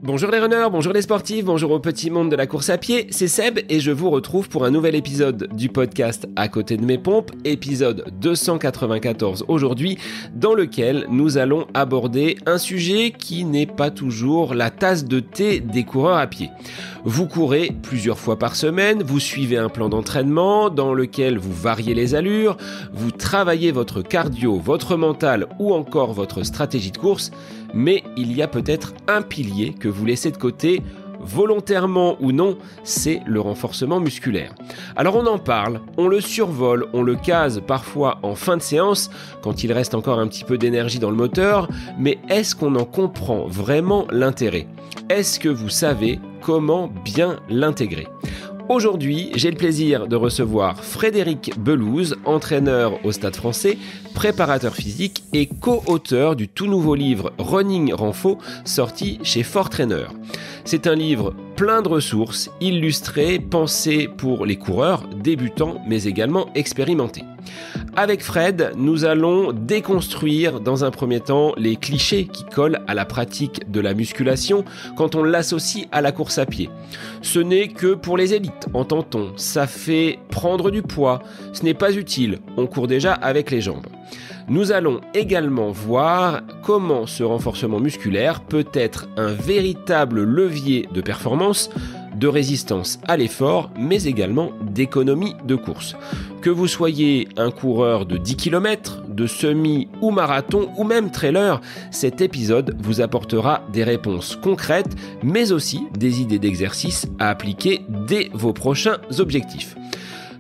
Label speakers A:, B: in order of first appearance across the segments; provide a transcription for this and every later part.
A: Bonjour les runners, bonjour les sportifs, bonjour au petit monde de la course à pied, c'est Seb et je vous retrouve pour un nouvel épisode du podcast À côté de mes pompes, épisode 294 aujourd'hui, dans lequel nous allons aborder un sujet qui n'est pas toujours la tasse de thé des coureurs à pied. Vous courez plusieurs fois par semaine, vous suivez un plan d'entraînement dans lequel vous variez les allures, vous travaillez votre cardio, votre mental ou encore votre stratégie de course, mais il y a peut-être un pilier que vous laissez de côté, volontairement ou non, c'est le renforcement musculaire. Alors on en parle, on le survole, on le case parfois en fin de séance, quand il reste encore un petit peu d'énergie dans le moteur, mais est-ce qu'on en comprend vraiment l'intérêt ? Est-ce que vous savez comment bien l'intégrer ? Aujourd'hui, j'ai le plaisir de recevoir Frédéric Belouz, entraîneur au Stade Français, préparateur physique et co-auteur du tout nouveau livre Running Renfo, sorti chez Fort Trainer. C'est un livre plein de ressources, illustré, pensé pour les coureurs, débutants mais également expérimentés. Avec Fred, nous allons déconstruire dans un premier temps les clichés qui collent à la pratique de la musculation quand on l'associe à la course à pied. Ce n'est que pour les élites, entend-on, ça fait prendre du poids, ce n'est pas utile, on court déjà avec les jambes. Nous allons également voir comment ce renforcement musculaire peut être un véritable levier de performance, de résistance à l'effort, mais également d'économie de course. Que vous soyez un coureur de 10 km, de semi ou marathon ou même trailer, cet épisode vous apportera des réponses concrètes, mais aussi des idées d'exercices à appliquer dès vos prochains objectifs.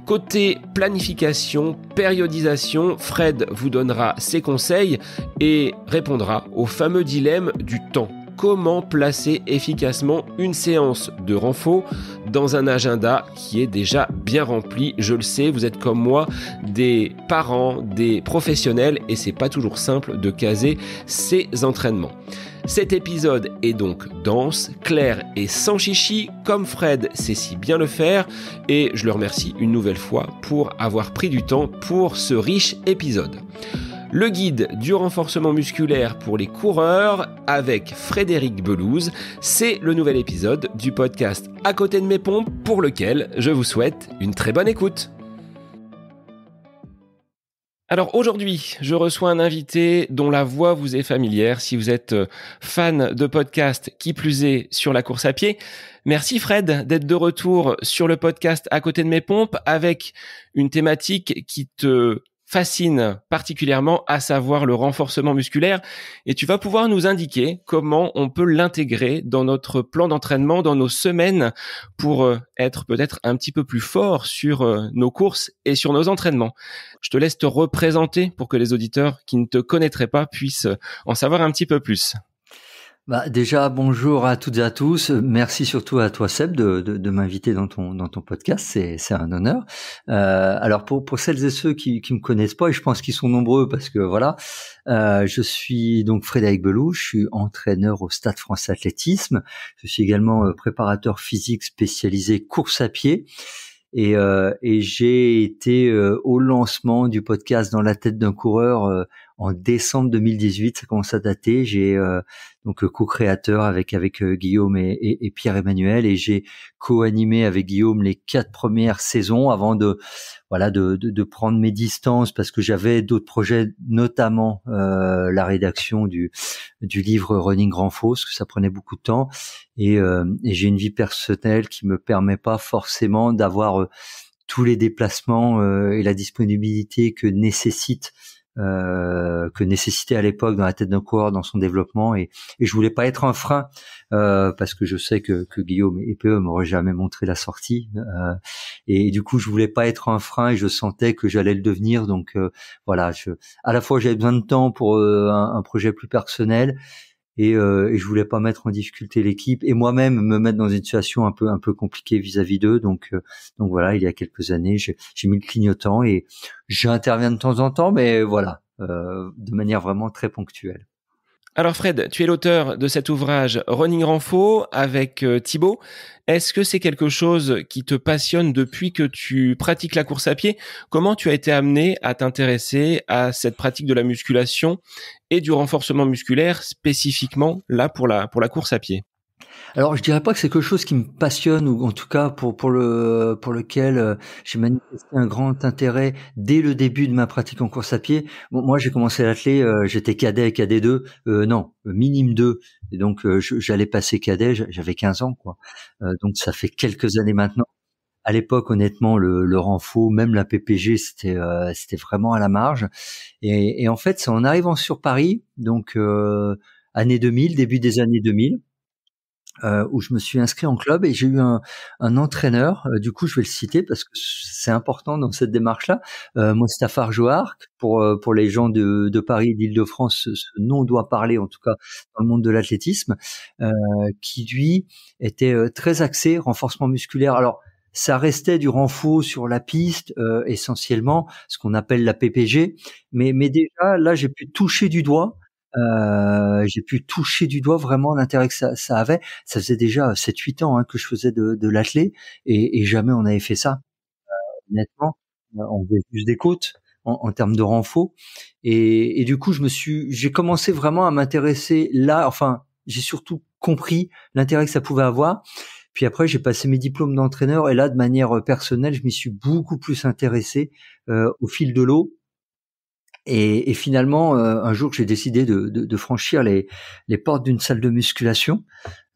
A: Côté planification, périodisation, Fred vous donnera ses conseils et répondra au fameux dilemme du temps. Comment placer efficacement une séance de renfo dans un agenda qui est déjà bien rempli. Je le sais, vous êtes comme moi des parents, des professionnels et c'est pas toujours simple de caser ces entraînements. Cet épisode est donc dense, clair et sans chichi, comme Fred sait si bien le faire, et je le remercie une nouvelle fois pour avoir pris du temps pour ce riche épisode. Le guide du renforcement musculaire pour les coureurs avec Frédéric Belouz, c'est le nouvel épisode du podcast À côté de mes pompes pour lequel je vous souhaite une très bonne écoute. Alors aujourd'hui, je reçois un invité dont la voix vous est familière si vous êtes fan de podcast, qui plus est sur la course à pied. Merci Fred d'être de retour sur le podcast À côté de mes pompes avec une thématique qui te fascine particulièrement, à savoir le renforcement musculaire, et tu vas pouvoir nous indiquer comment on peut l'intégrer dans notre plan d'entraînement, dans nos semaines, pour être peut-être un petit peu plus fort sur nos courses et sur nos entraînements. Je te laisse te représenter pour que les auditeurs qui ne te connaîtraient pas puissent en savoir un petit peu plus.
B: Déjà, bonjour à toutes et à tous. Merci surtout à toi, Seb, de m'inviter dans ton podcast. C'est un honneur. Alors, pour celles et ceux qui me connaissent pas, et je pense qu'ils sont nombreux parce que voilà, je suis donc Frédéric Belouz. Je suis entraîneur au Stade Français Athlétisme. Je suis également préparateur physique spécialisé course à pied. Et j'ai été au lancement du podcast Dans la tête d'un coureur en décembre 2018. Ça commence à dater. J'ai donc co-créateur avec Guillaume et Pierre-Emmanuel, et j'ai co-animé avec Guillaume les 4 premières saisons avant de prendre mes distances parce que j'avais d'autres projets, notamment la rédaction du livre Running Renfo, parce que ça prenait beaucoup de temps, et j'ai une vie personnelle qui me permet pas forcément d'avoir tous les déplacements et la disponibilité que nécessitait à l'époque dans la tête d'un coureur dans son développement, et je voulais pas être un frein parce que je sais que Guillaume et PE m'auraient jamais montré la sortie, et du coup je voulais pas être un frein et je sentais que j'allais le devenir, donc à la fois j'avais besoin de temps pour un projet plus personnel, et je voulais pas mettre en difficulté l'équipe et moi-même me mettre dans une situation un peu compliquée vis-à-vis d'eux, donc voilà, il y a quelques années j'ai mis le clignotant et j'interviens de temps en temps, mais voilà, de manière vraiment très ponctuelle.
A: Alors Fred, tu es l'auteur de cet ouvrage Running Renfo avec Thibaut. Est-ce que c'est quelque chose qui te passionne depuis que tu pratiques la course à pied ? Comment tu as été amené à t'intéresser à cette pratique de la musculation et du renforcement musculaire spécifiquement là pour la course à pied ?
B: Alors, je dirais pas que c'est quelque chose qui me passionne ou en tout cas pour lequel j'ai manifesté un grand intérêt dès le début de ma pratique en course à pied. Bon, moi, j'ai commencé l'athlé, j'étais cadet, cadet 2, non, minime 2. Et donc, j'allais passer cadet, j'avais 15 ans, quoi. Donc, ça fait quelques années maintenant. À l'époque, honnêtement, le renfo, même la PPG, c'était vraiment à la marge. Et en fait, c'est en arrivant sur Paris, donc année 2000, début des années 2000. Où je me suis inscrit en club et j'ai eu un entraîneur, du coup je vais le citer parce que c'est important dans cette démarche-là, Mostapha Jouark, pour les gens de Paris et d'Île-de-France, ce nom doit parler en tout cas dans le monde de l'athlétisme, qui lui était très axé renforcement musculaire. Alors ça restait du renfort sur la piste, essentiellement ce qu'on appelle la PPG, mais déjà là j'ai pu toucher du doigt vraiment l'intérêt que ça avait. Ça faisait déjà 7-8 ans que je faisais de l'athlé et jamais on avait fait ça. Honnêtement, on faisait juste des côtes en termes de renfort. Et du coup, j'ai commencé vraiment à m'intéresser là. Enfin, j'ai surtout compris l'intérêt que ça pouvait avoir. Puis après, j'ai passé mes diplômes d'entraîneur et là, de manière personnelle, je m'y suis beaucoup plus intéressé au fil de l'eau. Et finalement, un jour, j'ai décidé de franchir les portes d'une salle de musculation.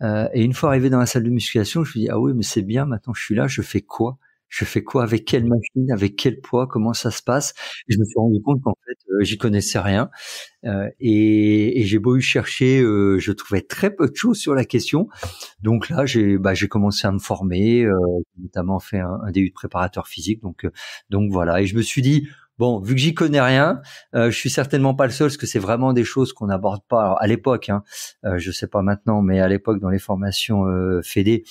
B: Et une fois arrivé dans la salle de musculation, je me suis dit, ah oui, mais c'est bien, maintenant je suis là, je fais quoi? Je fais quoi? Avec quelle machine? Avec quel poids? Comment ça se passe? Et je me suis rendu compte qu'en fait, j'y connaissais rien. Et j'ai beau y chercher, je trouvais très peu de choses sur la question. Donc là, j'ai commencé à me former, notamment fait un DU de préparateur physique. Donc voilà. Et je me suis dit, bon, vu que j'y connais rien, je suis certainement pas le seul, parce que c'est vraiment des choses qu'on n'aborde pas. Alors, à l'époque, je sais pas maintenant, mais à l'époque dans les formations fédé,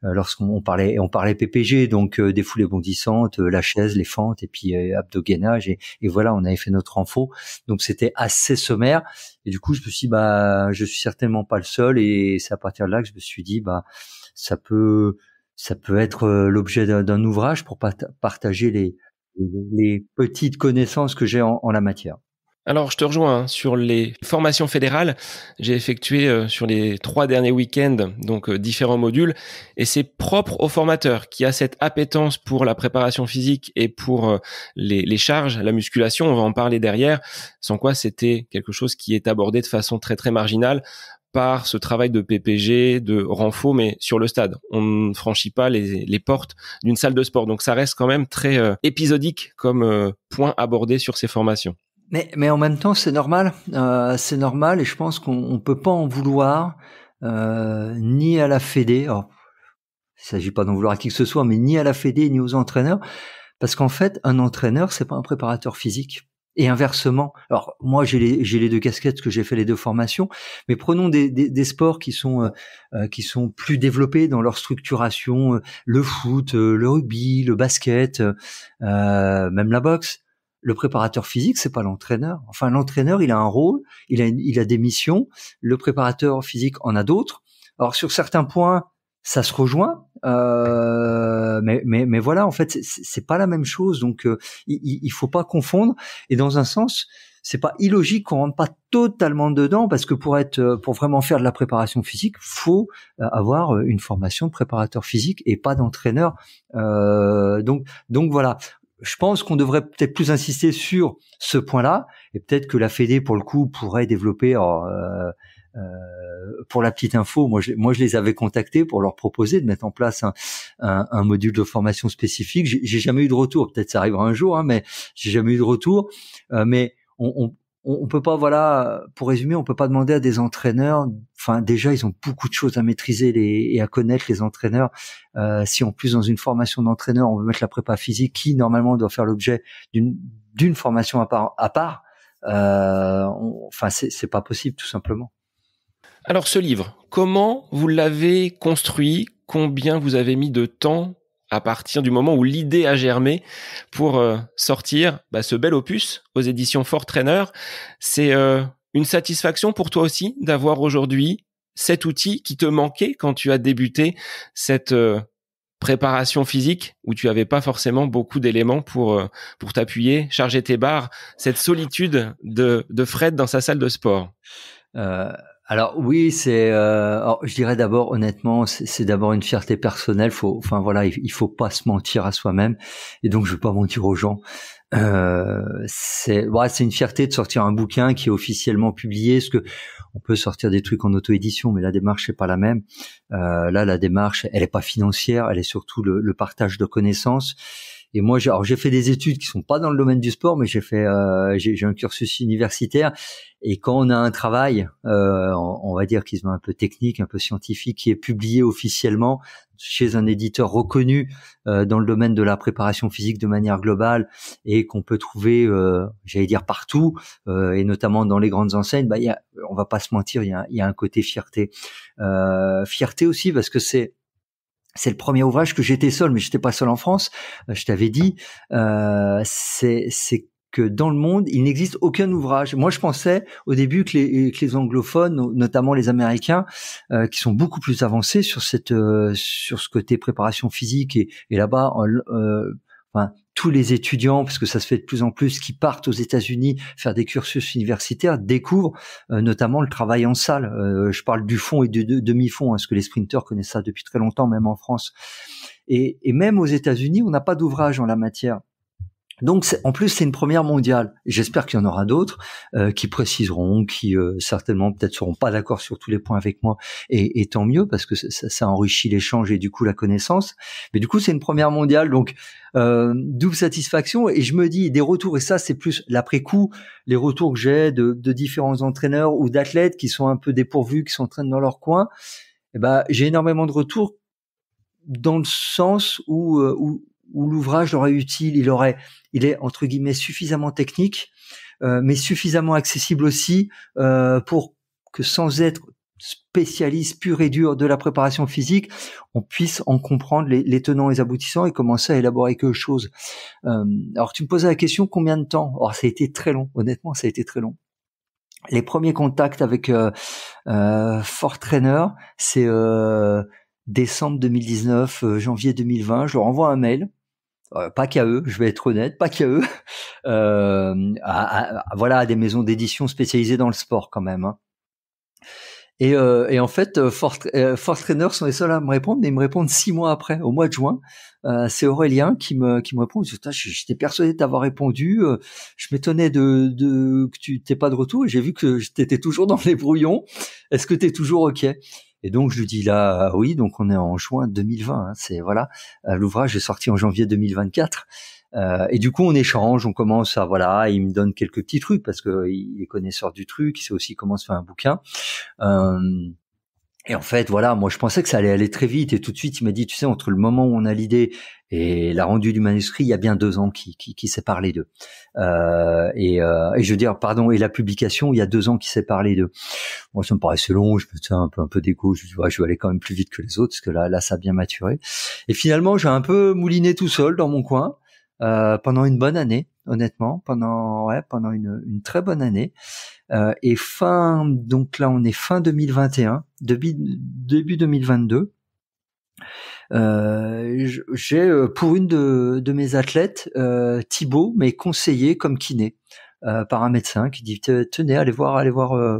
B: lorsqu'on parlait PPG, donc des foulées bondissantes, la chaise, les fentes, et puis abdogainage, et voilà, on avait fait notre renfo. Donc c'était assez sommaire. Et du coup, je me suis dit, je suis certainement pas le seul, et c'est à partir de là que je me suis dit, ça peut être l'objet d'un ouvrage pour partager les petites connaissances que j'ai en la matière.
A: Alors, je te rejoins sur les formations fédérales. J'ai effectué sur les 3 derniers week-ends donc différents modules, et c'est propre au formateur qui a cette appétence pour la préparation physique et pour les charges, la musculation. On va en parler derrière. Sans quoi, c'était quelque chose qui est abordé de façon très très marginale par ce travail de PPG, de renfort, mais sur le stade. On ne franchit pas les portes d'une salle de sport. Donc, ça reste quand même très épisodique comme point abordé sur ces formations.
B: Mais en même temps, c'est normal, et je pense qu'on peut pas en vouloir ni à la Fédé. Alors, il s'agit pas d'en vouloir à qui que ce soit, mais ni à la Fédé ni aux entraîneurs, parce qu'en fait, un entraîneur, c'est pas un préparateur physique. Et inversement. Alors moi, j'ai les deux casquettes, parce que j'ai fait les deux formations, mais prenons des sports qui sont plus développés dans leur structuration, le foot, le rugby, le basket, même la boxe. Le préparateur physique, c'est pas l'entraîneur. Enfin, l'entraîneur, il a un rôle, il a des missions. Le préparateur physique en a d'autres. Alors, sur certains points, ça se rejoint, mais voilà, en fait, c'est pas la même chose. Donc, il faut pas confondre. Et dans un sens, c'est pas illogique qu'on rentre pas totalement dedans, parce que pour vraiment faire de la préparation physique, faut avoir une formation de préparateur physique et pas d'entraîneur. Donc voilà. Je pense qu'on devrait peut-être plus insister sur ce point-là, et peut-être que la Fédé, pour le coup, pourrait développer. Pour la petite info, moi je les avais contactés pour leur proposer de mettre en place un module de formation spécifique. J'ai jamais eu de retour. Peut-être ça arrivera un jour, mais j'ai jamais eu de retour. Mais on peut pas, voilà, pour résumer, on peut pas demander à des entraîneurs. Enfin, déjà, ils ont beaucoup de choses à maîtriser et à connaître, les entraîneurs. Si en plus dans une formation d'entraîneur, on veut mettre la prépa physique, qui normalement doit faire l'objet d'une formation à part, enfin, c'est pas possible, tout simplement.
A: Alors, ce livre, comment vous l'avez construit? Combien vous avez mis de temps à partir du moment où l'idée a germé pour sortir ce bel opus aux éditions Fort Trainer? C'est une satisfaction pour toi aussi d'avoir aujourd'hui cet outil qui te manquait quand tu as débuté cette préparation physique, où tu avais pas forcément beaucoup d'éléments pour t'appuyer, charger tes barres, cette solitude de Fred dans sa salle de sport?
B: Alors oui, alors, je dirais d'abord, honnêtement, c'est d'abord une fierté personnelle. Il faut pas se mentir à soi-même, et donc je veux pas mentir aux gens. C'est une fierté de sortir un bouquin qui est officiellement publié, parce que on peut sortir des trucs en auto-édition, mais la démarche c'est pas la même. Là, la démarche, elle est pas financière, elle est surtout le partage de connaissances. Et moi, j'ai fait des études qui sont pas dans le domaine du sport, mais j'ai un cursus universitaire. Et quand on a un travail, on va dire qui se veut un peu technique, un peu scientifique, qui est publié officiellement chez un éditeur reconnu dans le domaine de la préparation physique de manière globale, et qu'on peut trouver, j'allais dire partout, et notamment dans les grandes enseignes, on va pas se mentir, il y a un côté fierté. Fierté aussi parce que c'est le premier ouvrage que j'étais seul, mais j'étais pas seul en France. Je t'avais dit, c'est que dans le monde, il n'existe aucun ouvrage. Moi, je pensais au début que les anglophones, notamment les Américains, qui sont beaucoup plus avancés sur ce côté préparation physique, et là-bas, tous les étudiants, parce que ça se fait de plus en plus, qui partent aux États-Unis faire des cursus universitaires, découvrent notamment le travail en salle. Je parle du fond et du demi-fond, parce que les sprinteurs connaissent ça depuis très longtemps, même en France. Et même aux États-Unis, on n'a pas d'ouvrage en la matière. Donc, en plus, c'est une première mondiale. J'espère qu'il y en aura d'autres qui préciseront, qui certainement peut-être seront pas d'accord sur tous les points avec moi, et tant mieux, parce que ça enrichit l'échange et du coup la connaissance. Mais du coup, c'est une première mondiale, donc double satisfaction. Et je me dis, des retours, et ça c'est plus l'après-coup, les retours que j'ai de différents entraîneurs ou d'athlètes qui sont un peu dépourvus, qui s'entraînent dans leur coin. J'ai énormément de retours dans le sens où l'ouvrage leur est utile, il est entre guillemets suffisamment technique, mais suffisamment accessible aussi pour que, sans être spécialiste pur et dur de la préparation physique, on puisse en comprendre les tenants et les aboutissants et commencer à élaborer quelque chose. Alors tu me posais la question, combien de temps? Alors ça a été très long, honnêtement, ça a été très long. Les premiers contacts avec Fort Trainer, c'est décembre 2019, janvier 2020, je leur envoie un mail. Pas qu'à eux, je vais être honnête, pas qu'à eux, à des maisons d'édition spécialisées dans le sport quand même. Hein. Et en fait, Fort Trainer sont les seuls à me répondre, mais ils me répondent 6 mois après, au mois de juin. C'est Aurélien qui me répond. J'étais persuadé de t'avoir répondu. Je m'étonnais que tu t'es pas de retour. Et j'ai vu que t'étais toujours dans les brouillons. Est-ce que t'es toujours OK? Et donc je lui dis là, oui. Donc on est en juin 2020. Hein, c'est voilà. L'ouvrage est sorti en janvier 2024. Et du coup on échange, on commence à il me donne quelques petits trucs parce que il est connaisseur du truc, il sait aussi comment se faire un bouquin. Et en fait, moi je pensais que ça allait aller très vite, et tout de suite il m'a dit, tu sais, entre le moment où on a l'idée et la rendue du manuscrit, il y a bien 2 ans qui séparent les deux. Et je veux dire, pardon, et la publication, il y a 2 ans qui séparent les deux. Moi, ça me paraissait long, je me disais un peu d'égo, je vais aller quand même plus vite que les autres, parce que là ça a bien maturé. Et finalement, j'ai un peu mouliné tout seul dans mon coin, pendant une bonne année, honnêtement, pendant une très bonne année. Et donc là on est fin 2021, début 2022. J'ai pour une de mes athlètes, Thibaut, mais conseillé comme kiné par un médecin qui dit tenez, allez voir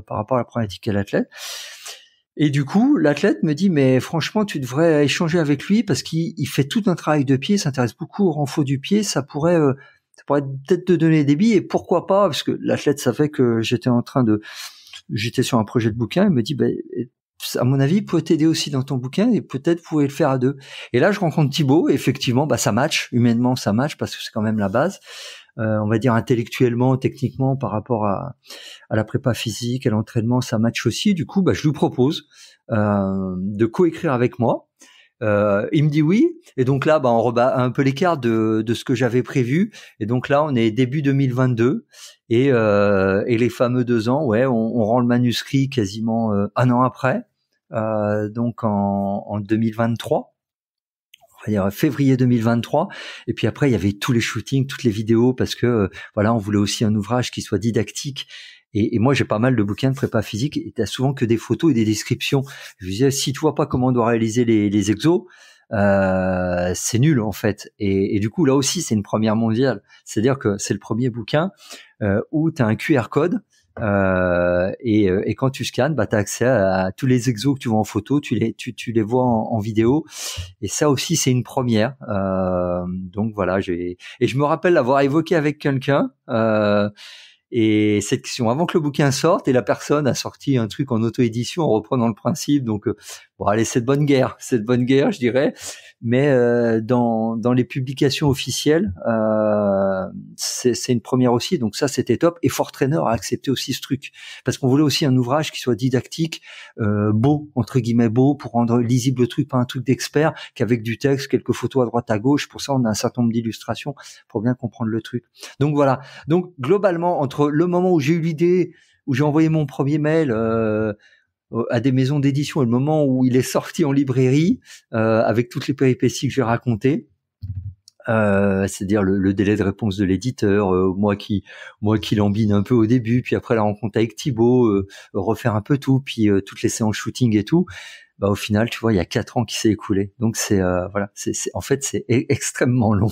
B: par rapport à la problématique de l'athlète. Et du coup, l'athlète me dit, mais franchement, tu devrais échanger avec lui parce qu'il fait tout un travail de pied, s'intéresse beaucoup au renfort du pied, ça pourrait peut-être te donner des billes, et pourquoi pas, parce que l'athlète savait que j'étais sur un projet de bouquin, il me dit, à mon avis, il peut t'aider aussi dans ton bouquin, et peut-être vous pouvez le faire à 2. Et là, je rencontre Thibaut, et effectivement, ça match, humainement, ça match, parce que c'est quand même la base. On va dire intellectuellement, techniquement, par rapport à la prépa physique, à l'entraînement, ça match aussi. Du coup, je lui propose de coécrire avec moi. Il me dit oui, et donc là, on rebat un peu l'écart de ce que j'avais prévu. Et donc là, on est début 2022, et les fameux 2 ans, on rend le manuscrit quasiment 1 an après, donc en 2023. On va dire février 2023, et puis après il y avait tous les shootings, toutes les vidéos, parce que on voulait aussi un ouvrage qui soit didactique, et moi j'ai pas mal de bouquins de prépa physique, et t'as souvent que des photos et des descriptions. Je disais, si tu vois pas comment on doit réaliser les exos, c'est nul en fait, et du coup là aussi c'est une première mondiale, c'est-à-dire que c'est le premier bouquin où t'as un QR code Et quand tu scannes, bah, tu as accès à tous les exos que tu vois en photo, tu les vois en vidéo. Et ça aussi, c'est une première. Donc voilà, et je me rappelle l'avoir évoqué avec quelqu'un. Et cette question, avant que le bouquin sorte, et la personne a sorti un truc en auto-édition en reprenant le principe. Donc, bon, allez, c'est de bonne guerre, je dirais. Mais dans les publications officielles, c'est une première aussi. Donc ça, c'était top. Et Fortrainer a accepté aussi ce truc parce qu'on voulait aussi un ouvrage qui soit didactique, beau entre guillemets beau, pour rendre lisible le truc, pas un truc d'expert, qu'avec du texte, quelques photos à droite à gauche. Pour ça, on a un certain nombre d'illustrations pour bien comprendre le truc. Donc voilà. Donc globalement, entre le moment où j'ai eu l'idée, où j'ai envoyé mon premier mail à des maisons d'édition et le moment où il est sorti en librairie, avec toutes les péripéties que j'ai racontées, c'est-à-dire le délai de réponse de l'éditeur, moi qui lambine un peu au début, puis après la rencontre avec Thibaut, refaire un peu tout, puis toutes les séances shooting et tout, bah au final, tu vois, il y a 4 ans qui s'est écoulé. Donc c'est voilà, en fait c'est extrêmement long.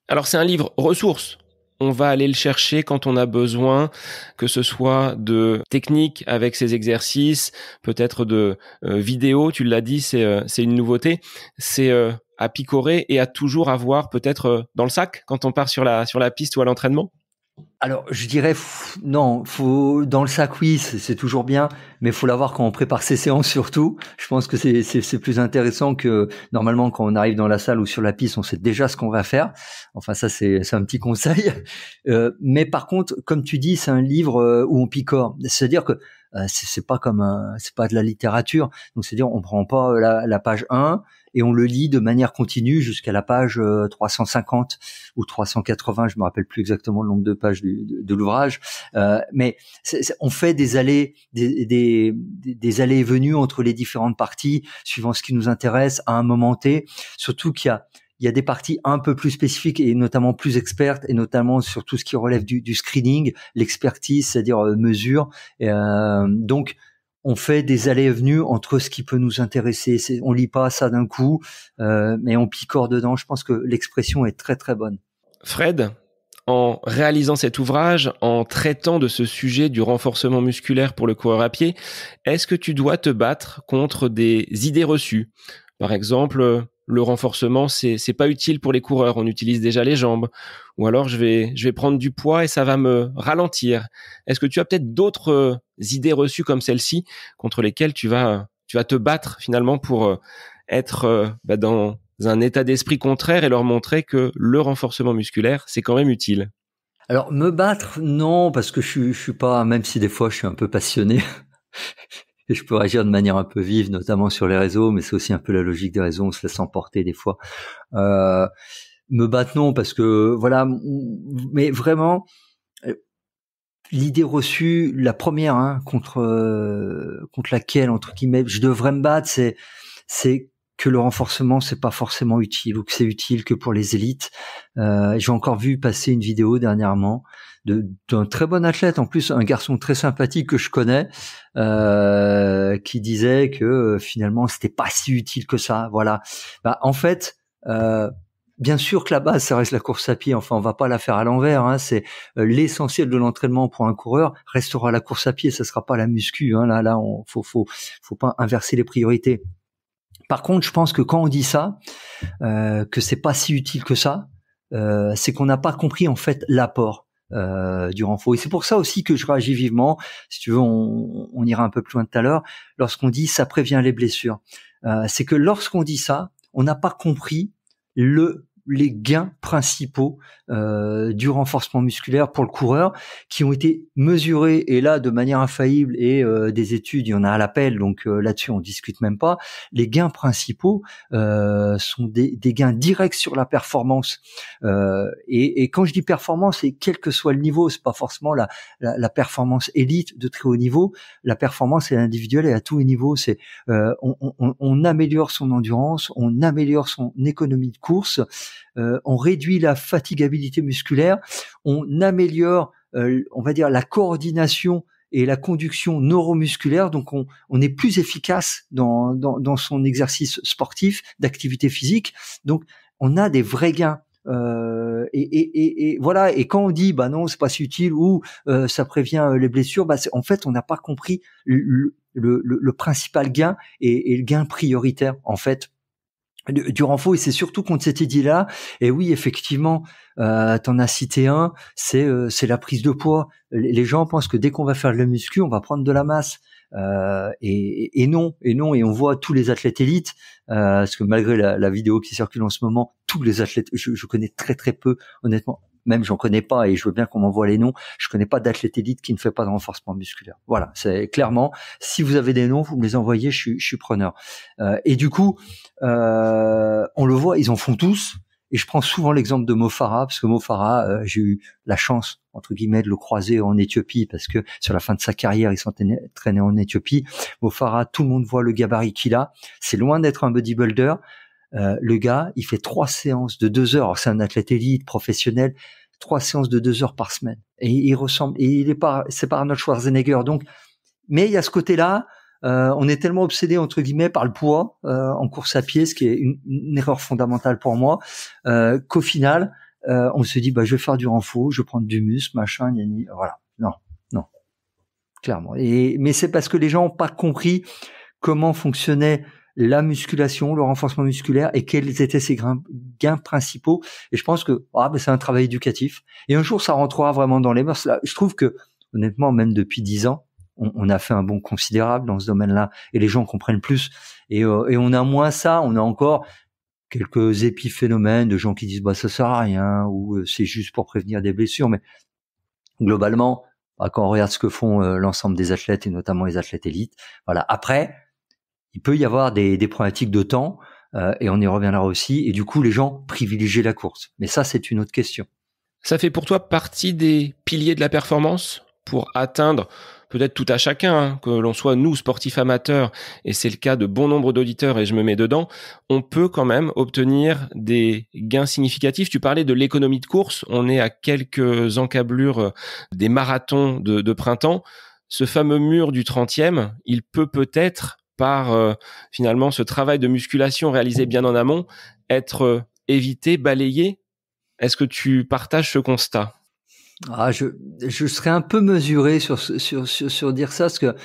A: Alors c'est un livre ressource. On va aller le chercher quand on a besoin, que ce soit de techniques avec ses exercices, peut-être de vidéos, tu l'as dit, c'est une nouveauté. C'est à picorer et à toujours avoir peut-être dans le sac quand on part sur la piste ou à l'entraînement.
B: Alors, je dirais non, faut dans le sac, oui, c'est toujours bien, mais faut l'avoir quand on prépare ses séances surtout. Je pense que c'est plus intéressant que normalement quand on arrive dans la salle ou sur la piste, on sait déjà ce qu'on va faire. Enfin, ça c'est un petit conseil. Mais par contre, comme tu dis, c'est un livre où on picore. C'est-à-dire que c'est pas c'est pas de la littérature. Donc c'est-à-dire on prend pas la page 1 et on le lit de manière continue jusqu'à la page 350 ou 380, je me rappelle plus exactement le nombre de pages de l'ouvrage, mais on fait des allées et venues entre les différentes parties suivant ce qui nous intéresse à un moment T, surtout qu'il y a des parties un peu plus spécifiques et notamment plus expertes, et notamment sur tout ce qui relève du screening, l'expertise, c'est-à-dire mesure. Donc, on fait des allées et venues entre ce qui peut nous intéresser. On lit pas ça d'un coup, mais on picore dedans. Je pense que l'expression est très très bonne.
A: Fred, en réalisant cet ouvrage, en traitant de ce sujet du renforcement musculaire pour le coureur à pied, est-ce que tu dois te battre contre des idées reçues ? Par exemple, le renforcement, c'est pas utile pour les coureurs, on utilise déjà les jambes. Ou alors je vais prendre du poids et ça va me ralentir. Est-ce que tu as peut-être d'autres idées reçues comme celle-ci contre lesquelles tu vas te battre finalement pour être dans un état d'esprit contraire et leur montrer que le renforcement musculaire, c'est quand même utile?
B: Alors, me battre, non, parce que je suis pas, même si des fois je suis un peu passionné, et je peux réagir de manière un peu vive, notamment sur les réseaux, mais c'est aussi un peu la logique des réseaux, on se laisse emporter des fois. Me battre, non, parce que, voilà, mais vraiment, l'idée reçue, la première, contre laquelle, entre guillemets, je devrais me battre, c'est que le renforcement, c'est pas forcément utile, ou que c'est utile que pour les élites. J'ai encore vu passer une vidéo dernièrement d'un très bon athlète, en plus un garçon très sympathique que je connais, qui disait que finalement c'était pas si utile que ça. Voilà. Bah, en fait, bien sûr que la base, ça reste la course à pied. Enfin, on va pas la faire à l'envers. C'est l'essentiel de l'entraînement pour un coureur restera la course à pied. Ça sera pas la muscu. Là, faut pas inverser les priorités. Par contre, je pense que quand on dit ça, que c'est pas si utile que ça, c'est qu'on n'a pas compris en fait l'apport du renfort. Et c'est pour ça aussi que je réagis vivement. Si tu veux, on ira un peu plus loin tout à l'heure. Lorsqu'on dit ça prévient les blessures, c'est que lorsqu'on dit ça, on n'a pas compris les gains principaux du renforcement musculaire pour le coureur, qui ont été mesurés, et là de manière infaillible, et des études, il y en a à l'appel, donc là-dessus on discute même pas. Les gains principaux sont des gains directs sur la performance, et quand je dis performance, c'est quel que soit le niveau, c'est pas forcément la performance élite de très haut niveau. La performance est individuelle et à tous les niveaux. C'est on améliore son endurance, on améliore son économie de course, on réduit la fatigabilité musculaire, on améliore, on va dire, la coordination et la conduction neuromusculaire. Donc on est plus efficace dans son exercice sportif, d'activité physique. Donc on a des vrais gains Et voilà. Et quand on dit bah non, c'est pas si utile ou ça prévient les blessures, bah en fait on n'a pas compris le principal gain et le gain prioritaire en fait du renfort. Et c'est surtout contre cette idée-là. Et oui, effectivement, t'en as cité un, c'est la prise de poids. Les gens pensent que dès qu'on va faire de la muscu, on va prendre de la masse. Et non, et on voit tous les athlètes élites, parce que malgré la vidéo qui circule en ce moment, tous les athlètes, je connais très très peu, honnêtement. Même j'en connais pas, et je veux bien qu'on m'envoie les noms. Je connais pas d'athlète élite qui ne fait pas de renforcement musculaire. Voilà, c'est clairement. Si vous avez des noms, vous me les envoyez, je suis preneur. Et du coup, on le voit, ils en font tous. Et je prends souvent l'exemple de Mo Farah, parce que Mo Farah, j'ai eu la chance, entre guillemets, de le croiser en Éthiopie, parce que sur la fin de sa carrière, il s'entraînait en Éthiopie. Mo Farah, tout le monde voit le gabarit qu'il a. C'est loin d'être un bodybuilder. Le gars, il fait 3 séances de 2 heures. Alors, c'est un athlète élite, professionnel. 3 séances de 2 heures par semaine. Et il ressemble, et c'est pas Arnold Schwarzenegger. Donc, mais il y a ce côté-là, on est tellement obsédé, entre guillemets, par le poids, en course à pied, ce qui est une erreur fondamentale pour moi, qu'au final, on se dit, bah, je vais faire du renfort, je vais prendre du muscle, machin, voilà. Non. Clairement. Mais c'est parce que les gens ont pas compris comment fonctionnait la musculation, le renforcement musculaire et quels étaient ses gains principaux. Et je pense que c'est un travail éducatif. Et un jour, ça rentrera vraiment dans les mœurs. Là, je trouve que, honnêtement, même depuis 10 ans, on a fait un bond considérable dans ce domaine-là et les gens comprennent plus. Et on a moins ça. On a encore quelques épiphénomènes de gens qui disent ça sert à rien ou c'est juste pour prévenir des blessures. Mais globalement, quand on regarde ce que font l'ensemble des athlètes et notamment les athlètes élites, voilà. Après, il peut y avoir des problématiques de temps et on y reviendra aussi. Et du coup, les gens privilégient la course. Mais ça, c'est une autre question.
A: Ça fait pour toi partie des piliers de la performance pour atteindre peut-être tout à chacun, que l'on soit nous sportifs amateurs, et c'est le cas de bon nombre d'auditeurs et je me mets dedans, on peut quand même obtenir des gains significatifs. Tu parlais de l'économie de course, on est à quelques encablures des marathons de printemps. Ce fameux mur du 30e, il peut peut-être, par finalement ce travail de musculation réalisé bien en amont, être évité, balayé. Est-ce que tu partages ce constat ?
B: Je serais un peu mesuré sur dire ça, parce que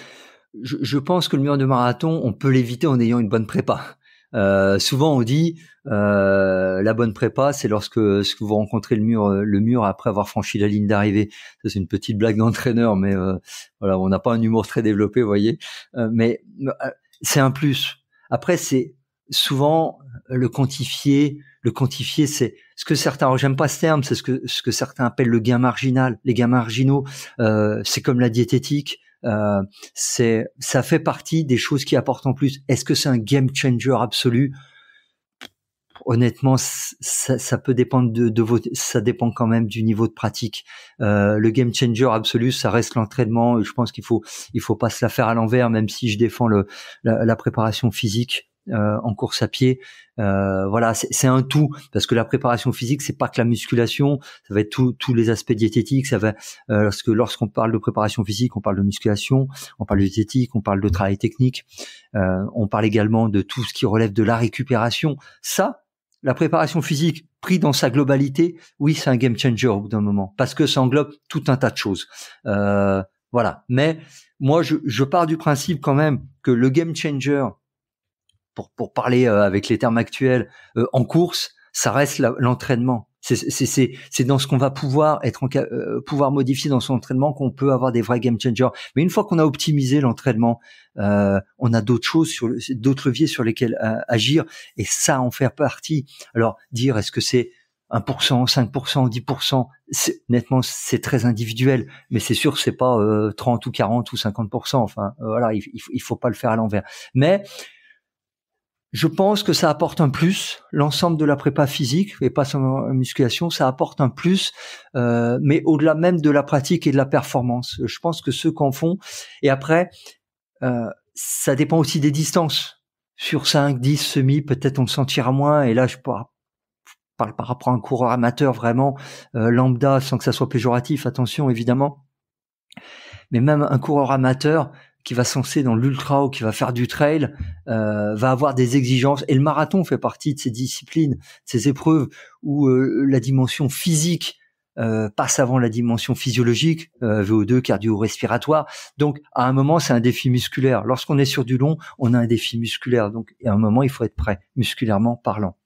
B: je pense que le mur de marathon, on peut l'éviter en ayant une bonne prépa. Souvent on dit la bonne prépa, c'est lorsque vous rencontrez le mur après avoir franchi la ligne d'arrivée. Ça, c'est une petite blague d'entraîneur, mais voilà, on n'a pas un humour très développé, vous voyez. Mais c'est un plus. Après, c'est souvent le quantifier, c'est ce que certains, alors j'aime pas ce terme, c'est ce que certains appellent le gain marginal. Les gains marginaux, c'est comme la diététique, ça fait partie des choses qui apportent en plus. Est-ce que c'est un game changer absolu ? Honnêtement, ça peut dépendre ça dépend quand même du niveau de pratique. Le game changer absolu, ça reste l'entraînement. Je pense qu'il faut pas se la faire à l'envers, même si je défends la préparation physique en course à pied. Voilà, c'est un tout, parce que la préparation physique, c'est pas que la musculation, ça va être tous les aspects diététiques. Ça va lorsqu'on parle de préparation physique, on parle de musculation, on parle de diététique, on parle de travail technique, on parle également de tout ce qui relève de la récupération. Ça, la préparation physique pris dans sa globalité, oui, c'est un game changer au bout d'un moment, parce que ça englobe tout un tas de choses. Voilà. Mais moi, je pars du principe quand même que le game changer, pour parler avec les termes actuels, en course, ça reste l'entraînement. C'est dans ce qu'on va pouvoir pouvoir modifier dans son entraînement qu'on peut avoir des vrais game changers. Mais une fois qu'on a optimisé l'entraînement, on a d'autres choses d'autres leviers sur lesquels agir, et ça en fait partie. Alors dire est-ce que c'est 1%, 5%, 10%, honnêtement c'est très individuel, mais c'est sûr que c'est pas 30 ou 40 ou 50%. Enfin voilà, il faut pas le faire à l'envers. Mais je pense que ça apporte un plus, l'ensemble de la prépa physique, et pas seulement la musculation, ça apporte un plus, mais au-delà même de la pratique et de la performance. Je pense que ceux qu'en font, et après, ça dépend aussi des distances. Sur 5, 10, semi, peut-être on le sentira moins, et là je parle par rapport à un coureur amateur vraiment lambda, sans que ça soit péjoratif, attention évidemment. Mais même un coureur amateur qui va se lancer dans l'ultra ou qui va faire du trail va avoir des exigences. Et le marathon fait partie de ces disciplines, de ces épreuves où la dimension physique passe avant la dimension physiologique, VO2, cardio-respiratoire. Donc, à un moment, c'est un défi musculaire. Lorsqu'on est sur du long, on a un défi musculaire. Donc, à un moment, il faut être prêt, musculairement parlant.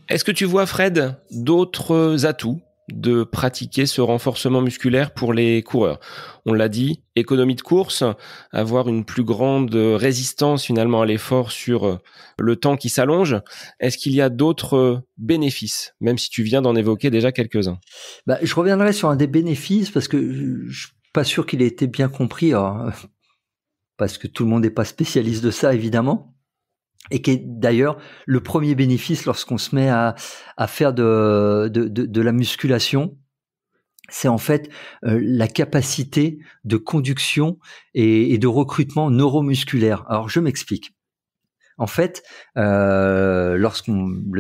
A: Est-ce que tu vois, Fred, d'autres atouts de pratiquer ce renforcement musculaire pour les coureurs? On l'a dit, économie de course, avoir une plus grande résistance finalement à l'effort sur le temps qui s'allonge. Est-ce qu'il y a d'autres bénéfices, même si tu viens d'en évoquer déjà quelques-uns?
B: Je reviendrai sur un des bénéfices parce que je suis pas sûr qu'il ait été bien compris, parce que tout le monde n'est pas spécialiste de ça, évidemment. Et qui est d'ailleurs le premier bénéfice lorsqu'on se met à faire de la musculation, c'est en fait la capacité de conduction et de recrutement neuromusculaire. Alors je m'explique. En fait, le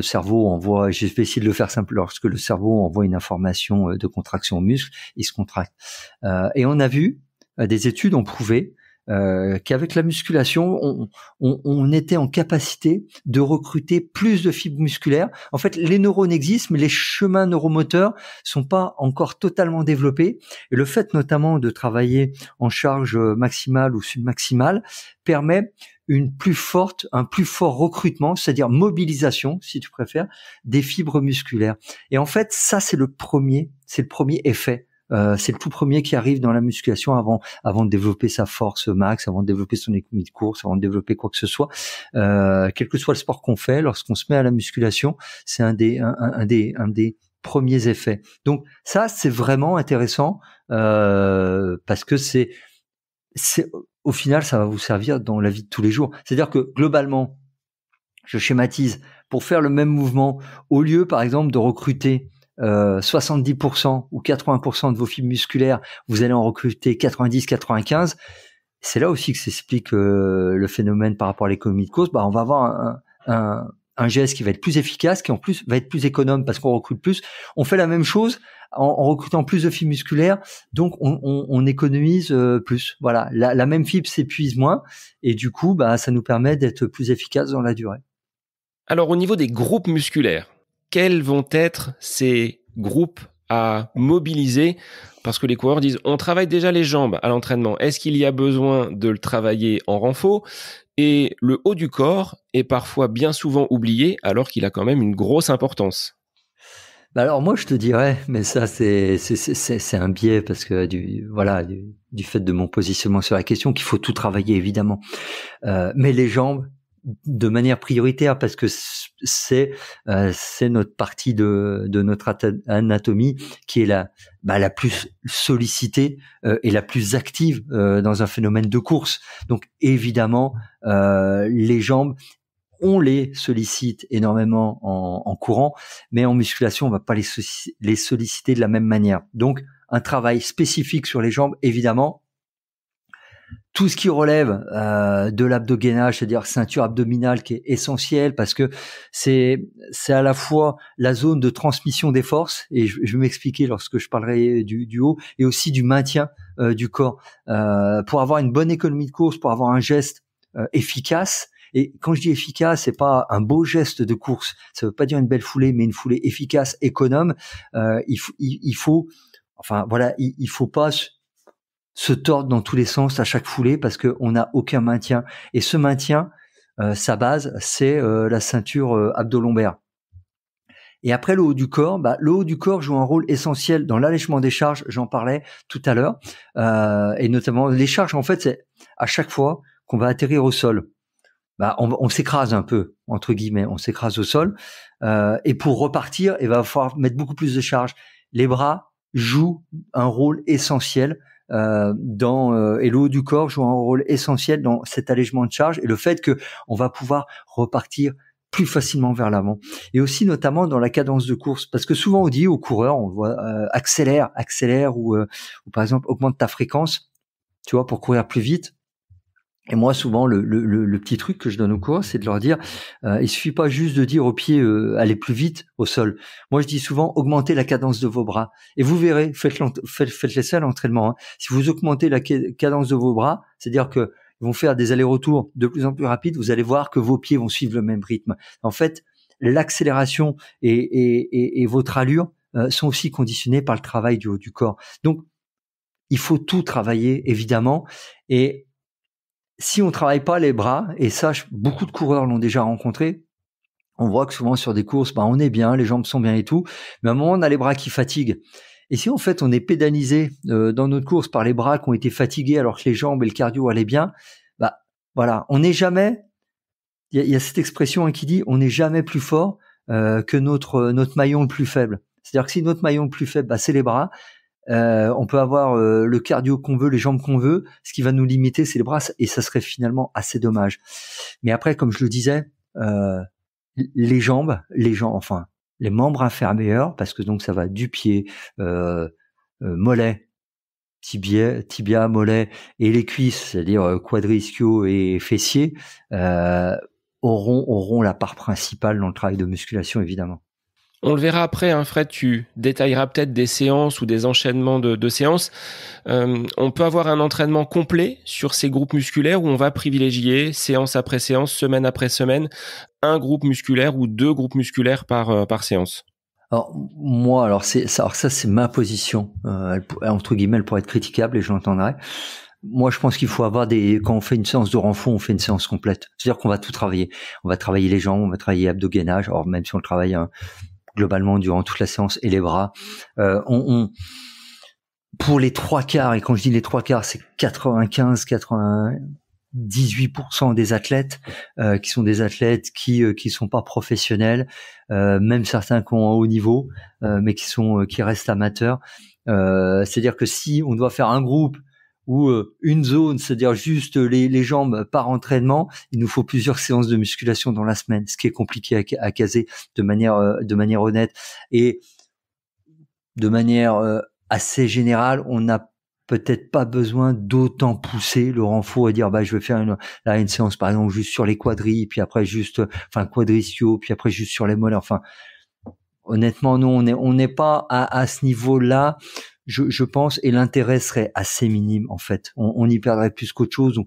B: cerveau envoie, je vais essayer de le faire simple, lorsque le cerveau envoie une information de contraction au muscle, il se contracte. Et on a vu, des études ont prouvé qu'avec la musculation, on était en capacité de recruter plus de fibres musculaires. En fait, les neurones existent, mais les chemins neuromoteurs sont pas encore totalement développés. Et le fait notamment de travailler en charge maximale ou submaximale permet un plus fort recrutement, c'est-à-dire mobilisation, si tu préfères, des fibres musculaires. Et en fait, ça, c'est le premier effet. C'est le tout premier qui arrive dans la musculation avant de développer sa force max, avant de développer son économie de course, avant de développer quoi que ce soit. Quel que soit le sport qu'on fait, lorsqu'on se met à la musculation, c'est un des premiers effets. Donc ça, c'est vraiment intéressant parce que c'est au final, ça va vous servir dans la vie de tous les jours. C'est-à-dire que globalement, je schématise, pour faire le même mouvement, au lieu par exemple de recruter 70% ou 80% de vos fibres musculaires, vous allez en recruter 90-95. C'est là aussi que s'explique le phénomène par rapport à l'économie de course. On va avoir un geste qui va être plus efficace, qui en plus va être plus économe parce qu'on recrute plus. On fait la même chose en recrutant plus de fibres musculaires, donc on économise plus. Voilà, la même fibre s'épuise moins et du coup, ça nous permet d'être plus efficace dans la durée.
A: Alors au niveau des groupes musculaires, quels vont être ces groupes à mobiliser? Parce que les coureurs disent, on travaille déjà les jambes à l'entraînement. Est-ce qu'il y a besoin de le travailler en renfort? Et le haut du corps est parfois bien souvent oublié, alors qu'il a quand même une grosse importance.
B: Alors moi je te dirais, mais ça c'est un biais parce que du fait de mon positionnement sur la question qu'il faut tout travailler évidemment, mais les jambes de manière prioritaire parce que c'est notre partie de notre anatomie qui est la plus sollicitée et la plus active dans un phénomène de course. Donc évidemment les jambes, on les sollicite énormément en courant, mais en musculation on va pas les solliciter de la même manière. Donc un travail spécifique sur les jambes évidemment. Tout ce qui relève de l'abdogainage, c'est-à-dire ceinture abdominale qui est essentielle parce que c'est à la fois la zone de transmission des forces, et je vais m'expliquer lorsque je parlerai du haut, et aussi du maintien du corps. Pour avoir une bonne économie de course, pour avoir un geste efficace, et quand je dis efficace, c'est pas un beau geste de course, ça veut pas dire une belle foulée, mais une foulée efficace, économe, il faut pas se tordre dans tous les sens à chaque foulée parce qu'on n'a aucun maintien. Et ce maintien, sa base, c'est la ceinture abdo-lombaire. Et après le haut du corps, le haut du corps joue un rôle essentiel dans l'allègement des charges, j'en parlais tout à l'heure, et notamment les charges, en fait, c'est à chaque fois qu'on va atterrir au sol, on s'écrase un peu, entre guillemets, on s'écrase au sol, et pour repartir, il va falloir mettre beaucoup plus de charges. Les bras jouent un rôle essentiel et le haut du corps joue un rôle essentiel dans cet allègement de charge et le fait que on va pouvoir repartir plus facilement vers l'avant, et aussi notamment dans la cadence de course, parce que souvent on dit aux coureurs, on le voit, accélère ou par exemple augmente ta fréquence, tu vois, pour courir plus vite. Et moi, souvent, le petit truc que je donne aux coureurs, c'est de leur dire, il suffit pas juste de dire aux pieds, allez plus vite au sol. Moi, je dis souvent, augmentez la cadence de vos bras. Et vous verrez, faites-le ça à l'entraînement. Hein. Si vous augmentez la cadence de vos bras, c'est-à-dire que vont faire des allers-retours de plus en plus rapides, vous allez voir que vos pieds vont suivre le même rythme. En fait, l'accélération et votre allure sont aussi conditionnés par le travail du haut du corps. Donc, il faut tout travailler, évidemment. Et si on travaille pas les bras, et ça, beaucoup de coureurs l'ont déjà rencontré, on voit que souvent sur des courses, on est bien, les jambes sont bien et tout, mais à un moment, on a les bras qui fatiguent. Et si en fait, on est pédalisé dans notre course par les bras qui ont été fatigués alors que les jambes et le cardio allaient bien, voilà, on n'est jamais... Il y a cette expression qui dit on n'est jamais plus fort que notre maillon le plus faible. C'est-à-dire que si notre maillon le plus faible, c'est les bras, on peut avoir le cardio qu'on veut, les jambes qu'on veut, ce qui va nous limiter, c'est les bras, et ça serait finalement assez dommage. Mais après, comme je le disais, les jambes, enfin, les membres inférieurs, parce que donc ça va du pied, mollet, tibia, mollet, et les cuisses, c'est-à-dire quadri-ischio et fessiers, auront la part principale dans le travail de musculation, évidemment.
A: On le verra après, Fred, tu détailleras peut-être des séances ou des enchaînements de séances. On peut avoir un entraînement complet sur ces groupes musculaires où on va privilégier, séance après séance, semaine après semaine, un groupe musculaire ou 2 groupes musculaires par séance.
B: Alors ça c'est ma position. Entre guillemets, elle pourrait être critiquable et je l'entendrai. Moi, je pense qu'il faut avoir quand on fait une séance de renfort, on fait une séance complète. C'est-à-dire qu'on va tout travailler. On va travailler les jambes, on va travailler abdos-gainage. Alors même si on le travaille globalement durant toute la séance, et les bras, pour les 3/4, et quand je dis les 3/4, c'est 98% des athlètes qui sont des athlètes qui sont pas professionnels, même certains qui ont un haut niveau, mais qui restent amateurs. C'est-à-dire que si on doit faire un groupe ou une zone, c'est-à-dire juste les jambes par entraînement, il nous faut plusieurs séances de musculation dans la semaine, ce qui est compliqué à caser de manière honnête. Et de manière assez générale, on n'a peut-être pas besoin d'autant pousser le renfort et dire je vais faire une séance par exemple juste sur les quadris, puis après quadri-ischio, puis après juste sur les mollets. Enfin, honnêtement, nous on n'est pas à ce niveau-là. Je pense, et l'intérêt serait assez minime en fait. On y perdrait plus qu'autre chose.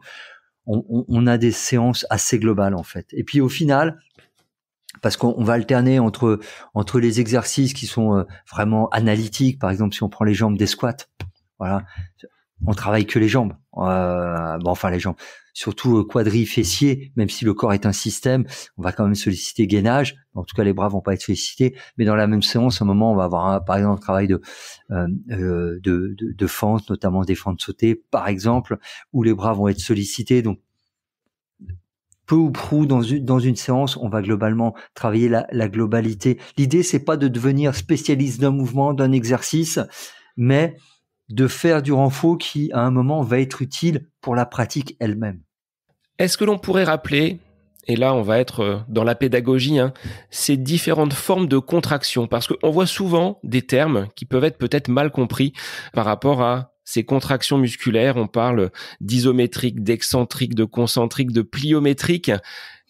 B: On a des séances assez globales en fait. Et puis au final, parce qu'on va alterner entre les exercices qui sont vraiment analytiques, par exemple si on prend les jambes des squats, voilà, on travaille que les jambes. Les jambes, surtout quadri, fessier, même si le corps est un système, on va quand même solliciter gainage. En tout cas, les bras vont pas être sollicités. Mais dans la même séance, à un moment, on va avoir par exemple un travail de fente, notamment des fentes sautées, par exemple, où les bras vont être sollicités. Donc, peu ou prou dans une séance, on va globalement travailler la globalité. L'idée, c'est pas de devenir spécialiste d'un mouvement, d'un exercice, mais de faire du renfort qui, à un moment, va être utile pour la pratique elle-même.
A: Est-ce que l'on pourrait rappeler, et là on va être dans la pédagogie, ces différentes formes de contraction? Parce qu'on voit souvent des termes qui peuvent être peut-être mal compris par rapport à ces contractions musculaires. On parle d'isométrique, d'excentrique, de concentrique, de pliométrique.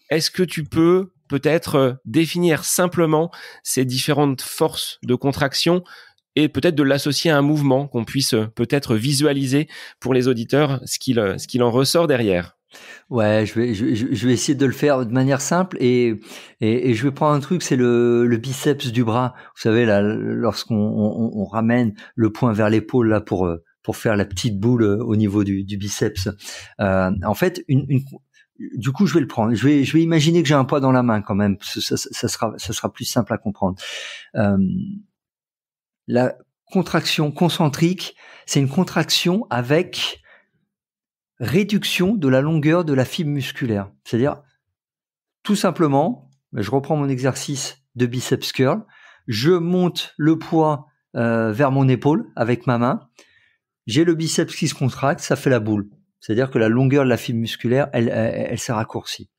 A: Est-ce que tu peux peut-être définir simplement ces différentes forces de contraction et peut-être de l'associer à un mouvement qu'on puisse peut-être visualiser pour les auditeurs ce qu'il en ressort derrière?
B: Ouais, je vais essayer de le faire de manière simple et je vais prendre un truc, c'est le biceps du bras. Vous savez là, lorsqu'on ramène le poing vers l'épaule là pour faire la petite boule au niveau du biceps. En fait, du coup, je vais le prendre. Je vais imaginer que j'ai un poids dans la main quand même. Ça sera plus simple à comprendre. La contraction concentrique, c'est une contraction avec réduction de la longueur de la fibre musculaire. C'est-à-dire, tout simplement, je reprends mon exercice de biceps curl, je monte le poids vers mon épaule avec ma main, j'ai le biceps qui se contracte, ça fait la boule. C'est-à-dire que la longueur de la fibre musculaire, elle s'est raccourcie.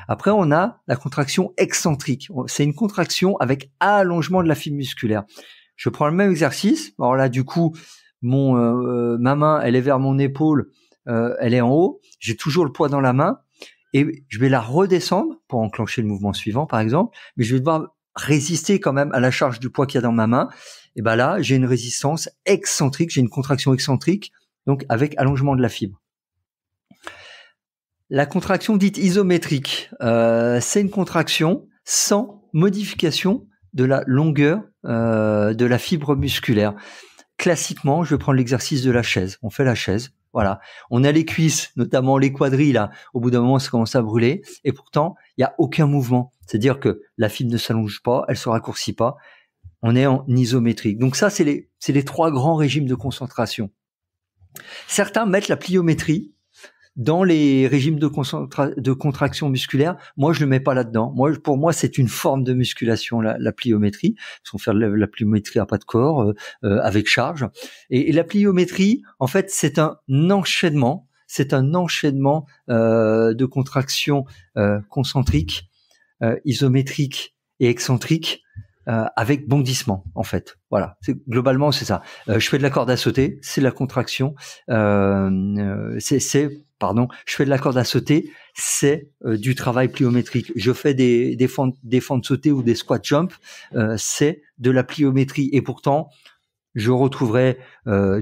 B: Après, on a la contraction excentrique. C'est une contraction avec allongement de la fibre musculaire. Je prends le même exercice. Alors là, du coup, ma main, elle est vers mon épaule, elle est en haut. J'ai toujours le poids dans la main et je vais la redescendre pour enclencher le mouvement suivant, par exemple. Mais je vais devoir résister quand même à la charge du poids qu'il y a dans ma main. Et ben là, j'ai une résistance excentrique, j'ai une contraction excentrique, donc avec allongement de la fibre. La contraction dite isométrique, c'est une contraction sans modification de la longueur de la fibre musculaire. Classiquement, je vais prendre l'exercice de la chaise. On fait la chaise, voilà. On a les cuisses, notamment les quadris, là. Au bout d'un moment, ça commence à brûler. Et pourtant, il n'y a aucun mouvement. C'est-à-dire que la fibre ne s'allonge pas, elle se raccourcit pas. On est en isométrique. Donc ça, c'est les trois grands régimes de concentration. Certains mettent la pliométrie dans les régimes de contraction musculaire. Moi, je le mets pas là-dedans. Pour moi, c'est une forme de musculation, la pliométrie. Parce qu'on fait la pliométrie à pas de corps, avec charge. Et la pliométrie, en fait, c'est un enchaînement. C'est un enchaînement de contractions concentriques, isométriques et excentriques, avec bondissement, en fait. Voilà. Globalement, c'est ça. Je fais de la corde à sauter, c'est la contraction. Je fais de la corde à sauter, c'est du travail pliométrique. Je fais des fentes sautées ou des squat jump, c'est de la pliométrie. Et pourtant, je retrouverai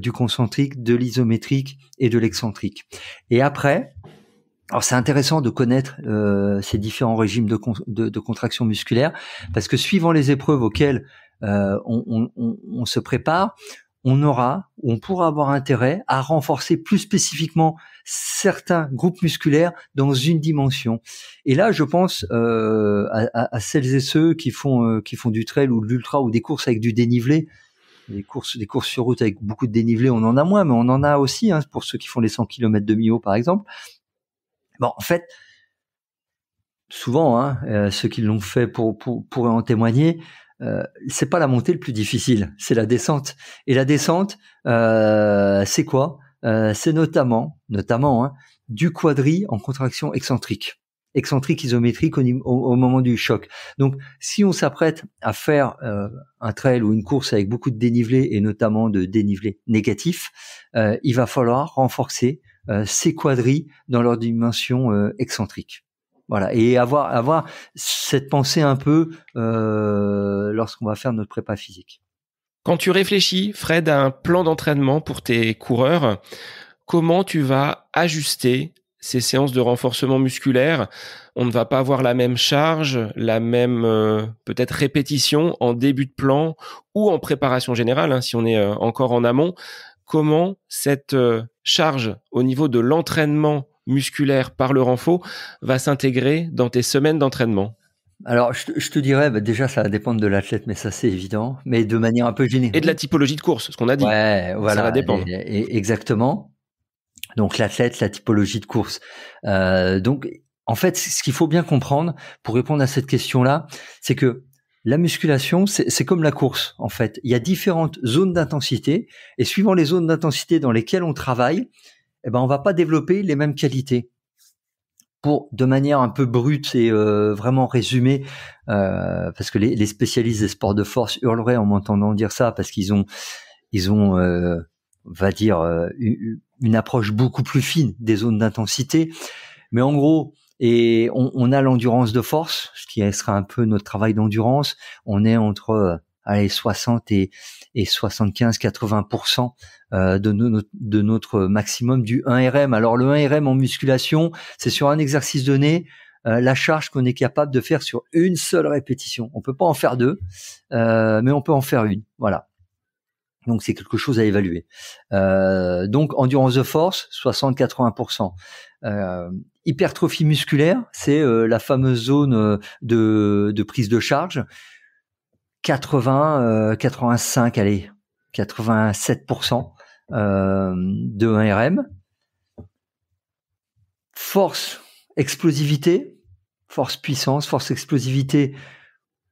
B: du concentrique, de l'isométrique et de l'excentrique. Et après, alors c'est intéressant de connaître ces différents régimes de contraction musculaire, parce que suivant les épreuves auxquelles on se prépare, on pourra avoir intérêt à renforcer plus spécifiquement certains groupes musculaires dans une dimension. Et là, je pense à celles et ceux qui font du trail ou de l'ultra ou des courses avec du dénivelé. Des courses sur route avec beaucoup de dénivelé, on en a moins, mais on en a aussi, hein, pour ceux qui font les 100 km de Millau, par exemple. Bon, en fait, souvent, hein, ceux qui l'ont fait pourraient en témoigner. C'est pas la montée le plus difficile, c'est la descente. Et la descente, c'est quoi? C'est notamment hein, du quadri en contraction excentrique isométrique au moment du choc. Donc, si on s'apprête à faire un trail ou une course avec beaucoup de dénivelé et notamment de dénivelé négatif, il va falloir renforcer ces quadris dans leur dimension excentrique. Voilà, et avoir cette pensée un peu lorsqu'on va faire notre prépa physique.
A: Quand tu réfléchis, Fred, à un plan d'entraînement pour tes coureurs, comment tu vas ajuster ces séances de renforcement musculaire? On ne va pas avoir la même charge, la même peut-être répétition en début de plan ou en préparation générale, hein, si on est encore en amont. Comment cette charge au niveau de l'entraînement musculaire par le renfort va s'intégrer dans tes semaines d'entraînement?
B: Alors, je te dirais, déjà, ça va dépendre de l'athlète, mais ça, c'est évident. Mais de manière un peu générale.
A: Et de la typologie de course, ce qu'on a dit.
B: Ouais, voilà.
A: Ça va dépendre.
B: Exactement. Donc, l'athlète, la typologie de course. Donc, en fait, ce qu'il faut bien comprendre pour répondre à cette question-là, c'est que la musculation, c'est comme la course, en fait. Il y a différentes zones d'intensité, et suivant les zones d'intensité dans lesquelles on travaille, on va pas développer les mêmes qualités. Pour, de manière un peu brute et vraiment résumée, parce que les spécialistes des sports de force hurleraient en m'entendant dire ça, parce qu'ils ont on va dire une approche beaucoup plus fine des zones d'intensité. Mais en gros, et on a l'endurance de force, ce qui sera un peu notre travail d'endurance. On est entre 60 et 75-80% de notre maximum du 1RM. Alors le 1RM en musculation, c'est sur un exercice donné, la charge qu'on est capable de faire sur une seule répétition. On peut pas en faire deux, mais on peut en faire une. Voilà. Donc c'est quelque chose à évaluer. Donc endurance de force, 60-80%. Hypertrophie musculaire, c'est la fameuse zone de prise de charge. 85, allez, 87% de 1RM. Force, explosivité, force puissance, force explosivité,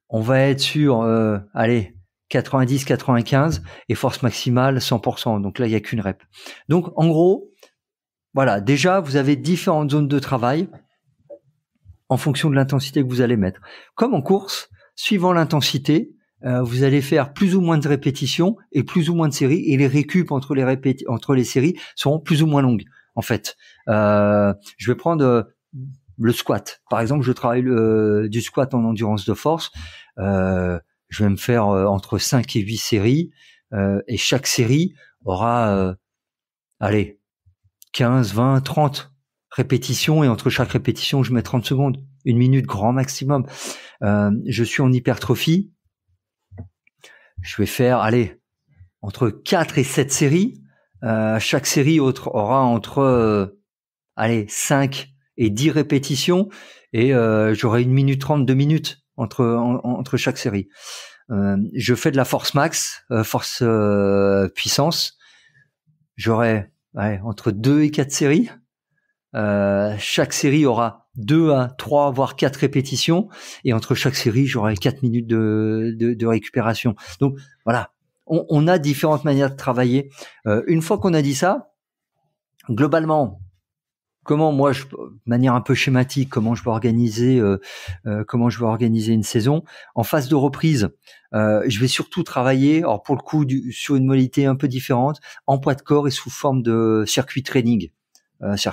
B: on va être sur, 90, 95 et force maximale 100%. Donc là, il n'y a qu'une rep. Donc en gros, voilà, déjà, vous avez différentes zones de travail en fonction de l'intensité que vous allez mettre. Comme en course, suivant l'intensité, vous allez faire plus ou moins de répétitions et plus ou moins de séries, et les récup entre les séries seront plus ou moins longues. En fait, je vais prendre le squat. Par exemple, je travaille du squat en endurance de force. Je vais me faire entre 5 et 8 séries, et chaque série aura 15, 20, 30 répétitions et entre chaque répétition, je mets 30 secondes, 1 minute grand maximum. Je suis en hypertrophie. Je vais faire, entre 4 et 7 séries. Chaque série aura entre 5 et 10 répétitions et j'aurai 1 minute 30, 2 minutes entre chaque série. Je fais de la force max, force puissance. J'aurai entre 2 et 4 séries. Chaque série aura 2 à 3 voire 4 répétitions et entre chaque série j'aurai 4 minutes de récupération. Donc voilà, on a différentes manières de travailler. Une fois qu'on a dit ça, globalement, comment moi, de manière un peu schématique, comment je vais organiser une saison en phase de reprise. Je vais surtout travailler, alors pour le coup, sur une modalité un peu différente, en poids de corps et sous forme de circuit training. Ça,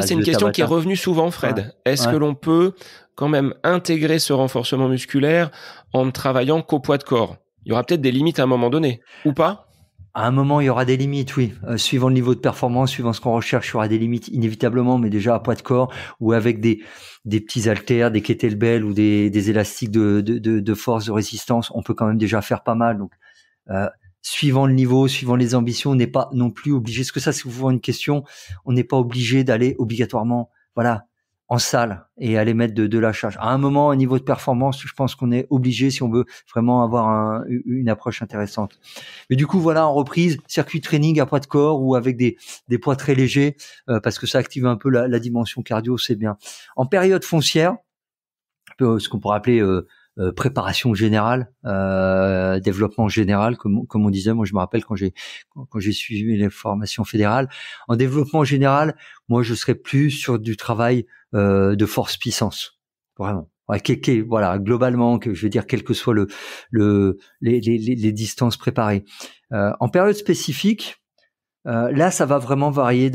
B: c'est
A: une question qui est revenue souvent, Fred. Ouais. Est-ce que l'on peut quand même intégrer ce renforcement musculaire en ne travaillant qu'au poids de corps? Il y aura peut-être des limites à un moment donné, ou pas?
B: À un moment, il y aura des limites, oui. Suivant le niveau de performance, suivant ce qu'on recherche, il y aura des limites inévitablement, mais déjà à poids de corps ou avec des petits haltères, des kettlebells ou des élastiques de force, de résistance, on peut quand même déjà faire pas mal. Donc, suivant le niveau, suivant les ambitions, on n'est pas non plus obligé. Est-ce que ça, c'est souvent une question? On n'est pas obligé d'aller obligatoirement, en salle et aller mettre de la charge. À un moment, au niveau de performance, je pense qu'on est obligé si on veut vraiment avoir une approche intéressante. Mais du coup, en reprise, circuit training à poids de corps ou avec des poids très légers, parce que ça active un peu la dimension cardio, c'est bien. En période foncière, ce qu'on pourrait appeler préparation générale, développement général, comme on disait. Moi, je me rappelle quand j'ai suivi les formations fédérales. En développement général, moi, je serais plus sur du travail de force puissance, vraiment. Globalement, que je veux dire, quel que soit les distances préparées. En période spécifique, là, ça va vraiment varier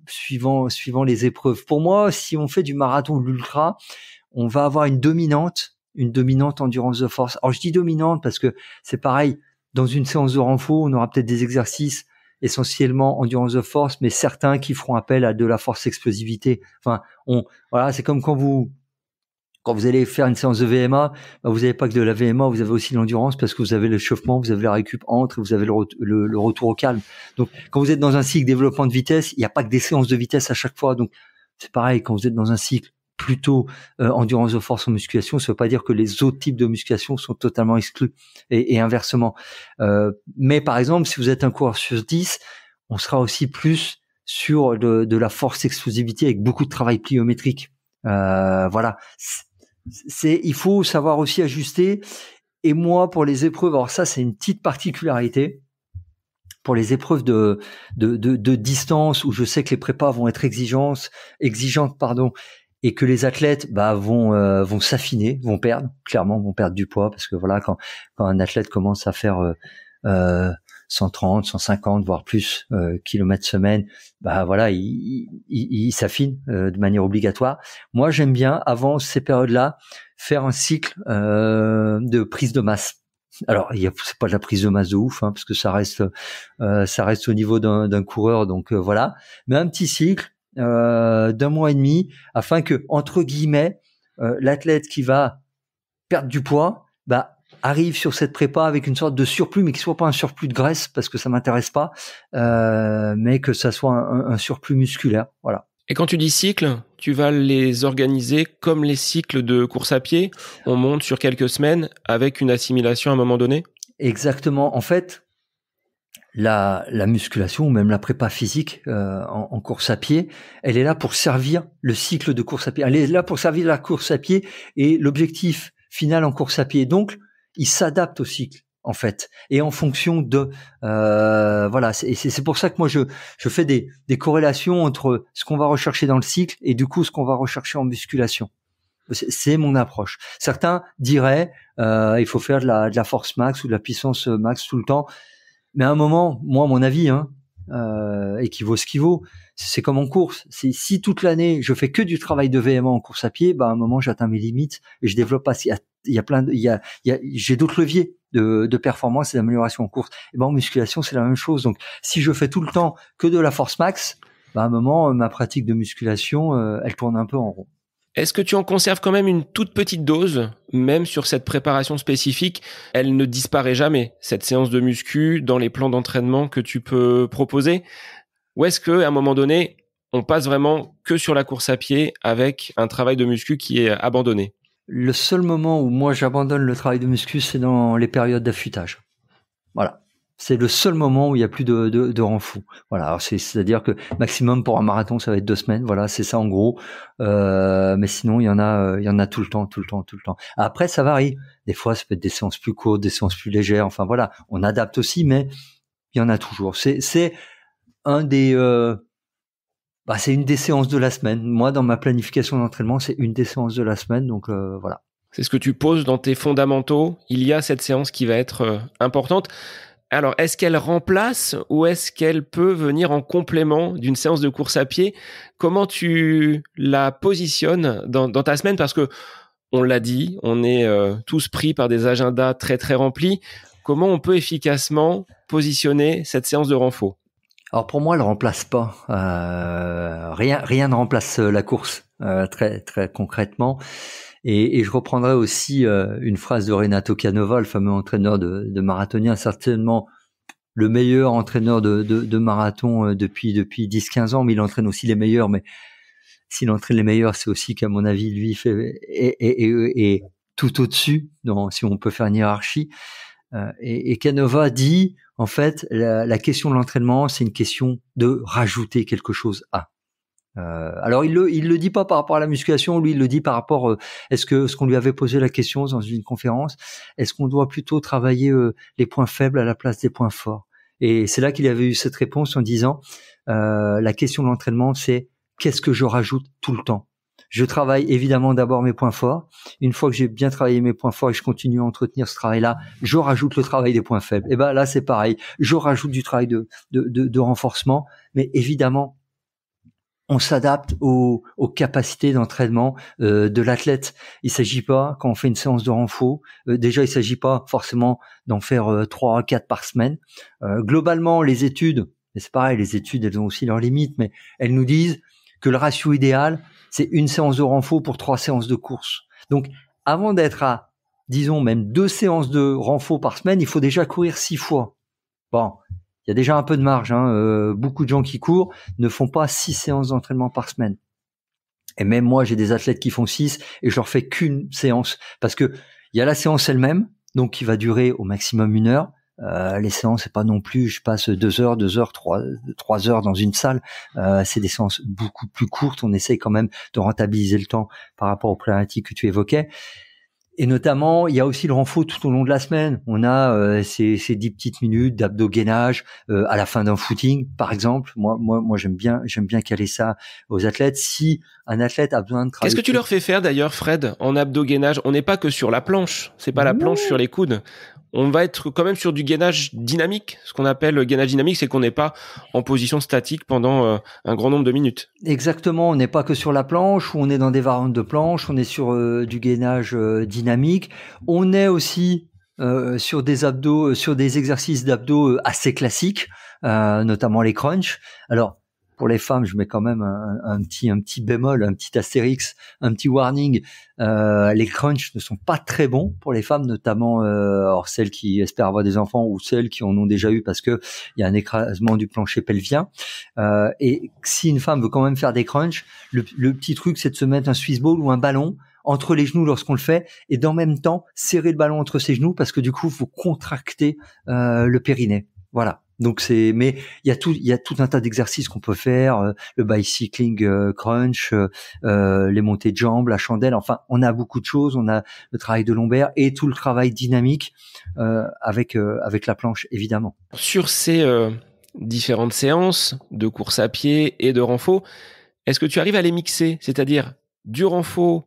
B: suivant les épreuves. Pour moi, si on fait du marathon ou de l'ultra, on va avoir une dominante endurance de force. Alors je dis dominante parce que c'est pareil, dans une séance de renfort, on aura peut-être des exercices essentiellement endurance de force, mais certains qui feront appel à de la force explosivité. Enfin, c'est comme quand vous allez faire une séance de VMA, vous n'avez pas que de la VMA, vous avez aussi l'endurance parce que vous avez l'échauffement, vous avez la récup entre, vous avez le retour au calme. Donc, quand vous êtes dans un cycle développement de vitesse, il n'y a pas que des séances de vitesse à chaque fois. Donc, c'est pareil, quand vous êtes dans un cycle plutôt endurance de force en musculation, ça veut pas dire que les autres types de musculation sont totalement exclus et inversement. Mais par exemple, si vous êtes un coureur sur 10, on sera aussi plus sur de la force explosivité avec beaucoup de travail pliométrique. Il faut savoir aussi ajuster. Et moi, pour les épreuves, alors ça, c'est une petite particularité. Pour les épreuves de distance où je sais que les prépas vont être exigeantes, et que les athlètes vont s'affiner, vont perdre du poids parce que quand un athlète commence à faire 130, 150 voire plus kilomètres semaine, il s'affine de manière obligatoire. Moi, j'aime bien avant ces périodes-là faire un cycle de prise de masse. Alors, c'est pas de la prise de masse de ouf, parce que ça reste au niveau d'un coureur, donc voilà. Mais un petit cycle d'1 mois et demi, afin que, entre guillemets, l'athlète qui va perdre du poids, arrive sur cette prépa avec une sorte de surplus, mais qui soit pas un surplus de graisse, parce que ça m'intéresse pas, mais que ça soit un surplus musculaire, voilà.
A: Et quand tu dis cycle, tu vas les organiser comme les cycles de course à pied? On monte sur quelques semaines avec une assimilation à un moment donné?
B: Exactement. En fait, la musculation ou même la prépa physique en course à pied, elle est là pour servir le cycle de course à pied. Elle est là pour servir la course à pied et l'objectif final en course à pied. Donc, il s'adapte au cycle, en fait, et en fonction de c'est pour ça que moi je fais des corrélations entre ce qu'on va rechercher dans le cycle et du coup ce qu'on va rechercher en musculation. C'est mon approche. Certains diraient il faut faire de la force max ou de la puissance max tout le temps, mais à un moment, moi mon avis et qui vaut ce qui vaut, c'est comme en course. Si toute l'année je fais que du travail de VMA en course à pied, à un moment j'atteins mes limites et je développe pas. Il y a j'ai d'autres leviers de performance et d'amélioration en course. Et ben en musculation, c'est la même chose. Donc, si je fais tout le temps que de la force max, à un moment, ma pratique de musculation, elle tourne un peu en rond.
A: Est-ce que tu en conserves quand même une toute petite dose, même sur cette préparation spécifique? Elle ne disparaît jamais, cette séance de muscu, dans les plans d'entraînement que tu peux proposer? Ou est-ce qu'à un moment donné, on passe vraiment que sur la course à pied avec un travail de muscu qui est abandonné?
B: Le seul moment où moi j'abandonne le travail de muscu, c'est dans les périodes d'affûtage. Voilà. C'est le seul moment où il y a plus de renfou. Voilà. Alors c'est-à-dire que maximum pour un marathon, ça va être 2 semaines. Voilà, c'est ça en gros. Mais sinon, il y en a tout le temps. Après, ça varie. Des fois, ça peut être des séances plus courtes, des séances plus légères. Enfin voilà, on adapte aussi, mais il y en a toujours. C'est un des c'est une des séances de la semaine. Moi, dans ma planification d'entraînement, c'est une des séances de la semaine. Donc voilà.
A: C'est ce que tu poses dans tes fondamentaux. Il y a cette séance qui va être importante. Alors, est-ce qu'elle remplace ou est-ce qu'elle peut venir en complément d'une séance de course à pied? Comment tu la positionnes dans ta semaine? Parce que, on l'a dit, on est tous pris par des agendas très, très remplis. Comment on peut efficacement positionner cette séance de renfort?
B: Alors pour moi, elle remplace pas. Rien ne remplace la course, très très concrètement. Et je reprendrai aussi une phrase de Renato Canova, le fameux entraîneur de marathonien, certainement le meilleur entraîneur de marathon depuis 10-15 ans, mais il entraîne aussi les meilleurs. Mais s'il entraîne les meilleurs, c'est aussi qu'à mon avis, lui est tout au-dessus, si on peut faire une hiérarchie. Et Canova dit, en fait, la question de l'entraînement, c'est une question de rajouter quelque chose à. Alors il le dit pas par rapport à la musculation, lui il le dit par rapport est-ce que ce qu'on lui avait posé la question dans une conférence, est-ce qu'on doit plutôt travailler les points faibles à la place des points forts? Et c'est là qu'il avait eu cette réponse en disant la question de l'entraînement, c'est qu'est-ce que je rajoute tout le temps? Je travaille évidemment d'abord mes points forts. Une fois que j'ai bien travaillé mes points forts et je continue à entretenir ce travail-là, je rajoute le travail des points faibles. Et ben là c'est pareil, je rajoute du travail de renforcement, mais évidemment on s'adapte aux capacités d'entraînement de l'athlète. Il s'agit pas, quand on fait une séance de renfort, déjà il s'agit pas forcément d'en faire 3 à 4 par semaine. Globalement, les études, et c'est pareil, les études elles ont aussi leurs limites, mais elles nous disent que le ratio idéal, c'est une séance de renfort pour 3 séances de course. Donc, avant d'être à, disons, même 2 séances de renfort par semaine, il faut déjà courir 6 fois. Bon, il y a déjà un peu de marge. Beaucoup de gens qui courent ne font pas 6 séances d'entraînement par semaine. Et même moi, j'ai des athlètes qui font 6 et je leur fais qu'une séance. Parce que il y a la séance elle-même, donc qui va durer au maximum 1 heure. Les séances, c'est pas non plus, je passe 2 heures, 3 heures dans une salle. C'est des séances beaucoup plus courtes. On essaye quand même de rentabiliser le temps par rapport aux problématiques que tu évoquais. Et notamment, il y a aussi le renfort tout au long de la semaine. On a ces 10 petites minutes d'abdos-gainage à la fin d'un footing, par exemple. Moi, j'aime bien caler ça aux athlètes. Si un athlète a besoin de travailler...
A: Qu'est-ce que tu leur fais faire d'ailleurs, Fred, en abdos-gainage? On n'est pas que sur la planche. C'est pas la planche sur les coudes. On va être quand même sur du gainage dynamique. Ce qu'on appelle le gainage dynamique, c'est qu'on n'est pas en position statique pendant un grand nombre de minutes.
B: Exactement, on n'est pas que sur la planche, ou on est dans des variantes de planche, on est sur du gainage dynamique. On est aussi sur des abdos, sur des exercices d'abdos assez classiques, notamment les crunchs. Alors, pour les femmes, je mets quand même un petit bémol, un petit astérix, un petit warning. Les crunchs ne sont pas très bons pour les femmes, notamment celles qui espèrent avoir des enfants ou celles qui en ont déjà eu parce que il y a un écrasement du plancher pelvien. Et si une femme veut quand même faire des crunchs, le petit truc, c'est de se mettre un Swiss ball ou un ballon entre les genoux lorsqu'on le fait et d'en même temps serrer le ballon entre ses genoux parce que du coup, vous contractez le périnée. Voilà. Donc mais il y a tout un tas d'exercices qu'on peut faire, le bicycling crunch, les montées de jambes, la chandelle. Enfin, on a beaucoup de choses. On a le travail de lombaire et tout le travail dynamique avec la planche, évidemment.
A: Sur ces différentes séances de course à pied et de renfort, est-ce que tu arrives à les mixer, c'est-à-dire du renfort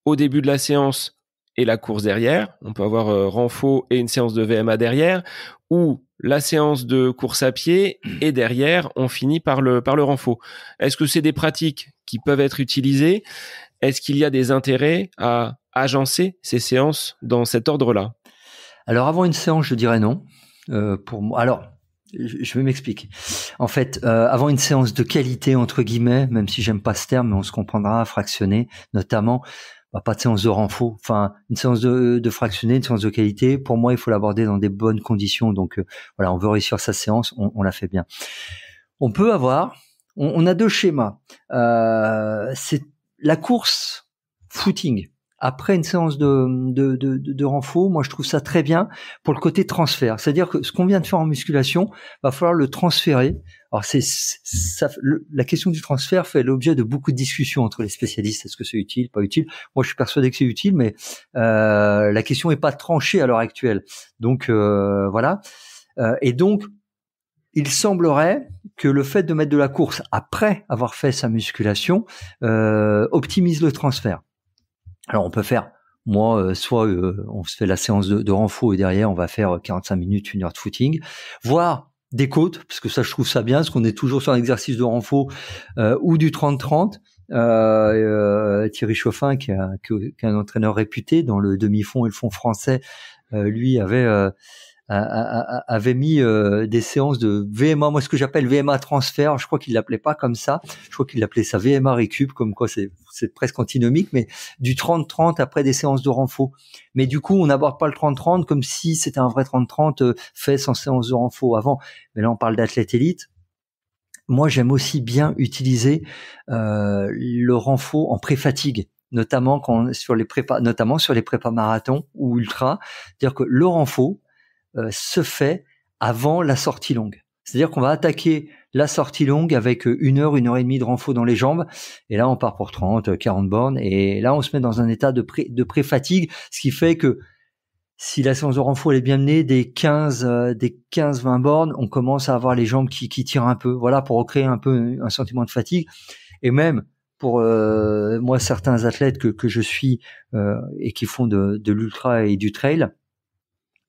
A: au début de la séance et la course derrière? On peut avoir renfort et une séance de VMA derrière, ou la séance de course à pied et derrière on finit par le renfort. Est-ce que c'est des pratiques qui peuvent être utilisées? est-ce qu'il y a des intérêts à agencer ces séances dans cet ordre-là?
B: Alors avant une séance, je dirais non. Pour moi, alors je vais m'expliquer. En fait, avant une séance de qualité entre guillemets, même si j'aime pas ce terme, mais on se comprendra, fractionner, notamment, pas de séance de renfort. Enfin, une séance de fractionner, une séance de qualité. Pour moi, il faut l'aborder dans des bonnes conditions. Donc voilà, on veut réussir sa séance, on la fait bien. On peut avoir, on a deux schémas. C'est la course footing. Après une séance de renfort, moi je trouve ça très bien pour le côté transfert. C'est-à-dire que ce qu'on vient de faire en musculation, va falloir le transférer. Alors la question du transfert fait l'objet de beaucoup de discussions entre les spécialistes. Est-ce que c'est utile, pas utile? Moi je suis persuadé que c'est utile, mais la question est pas tranchée à l'heure actuelle. Donc voilà. Et donc il semblerait que le fait de mettre de la course après avoir fait sa musculation optimise le transfert. Alors on peut faire, soit on se fait la séance de renfort et derrière on va faire 45 minutes, 1 heure de footing, voire des côtes, parce que ça je trouve ça bien, parce qu'on est toujours sur un exercice de renfort ou du 30-30. Thierry Chauffin, qui est un entraîneur réputé dans le demi-fond et le fond français, lui avait mis des séances de VMA, moi ce que j'appelle VMA transfert, je crois qu'il l'appelait pas comme ça, je crois qu'il l'appelait ça VMA récup, comme quoi c'est presque antinomique, mais du 30-30 après des séances de renfort. Mais du coup, on n'aborde pas le 30-30 comme si c'était un vrai 30-30 fait sans séance de renfort avant. Mais là, on parle d'athlète élite. Moi, j'aime aussi bien utiliser le renfort en pré-fatigue, notamment sur les prépas marathons ou ultra, c'est-à-dire que le renfort se fait avant la sortie longue. C'est-à-dire qu'on va attaquer la sortie longue avec 1 heure, 1 heure et demie de renfort dans les jambes. Et là, on part pour 30, 40 bornes. Et là, on se met dans un état de pré-fatigue, ce qui fait que si la séance de renfort est bien menée, des 15-20 bornes, on commence à avoir les jambes qui tirent un peu. Voilà, pour recréer un peu un sentiment de fatigue. Et même pour moi, certains athlètes que je suis et qui font de l'ultra et du trail,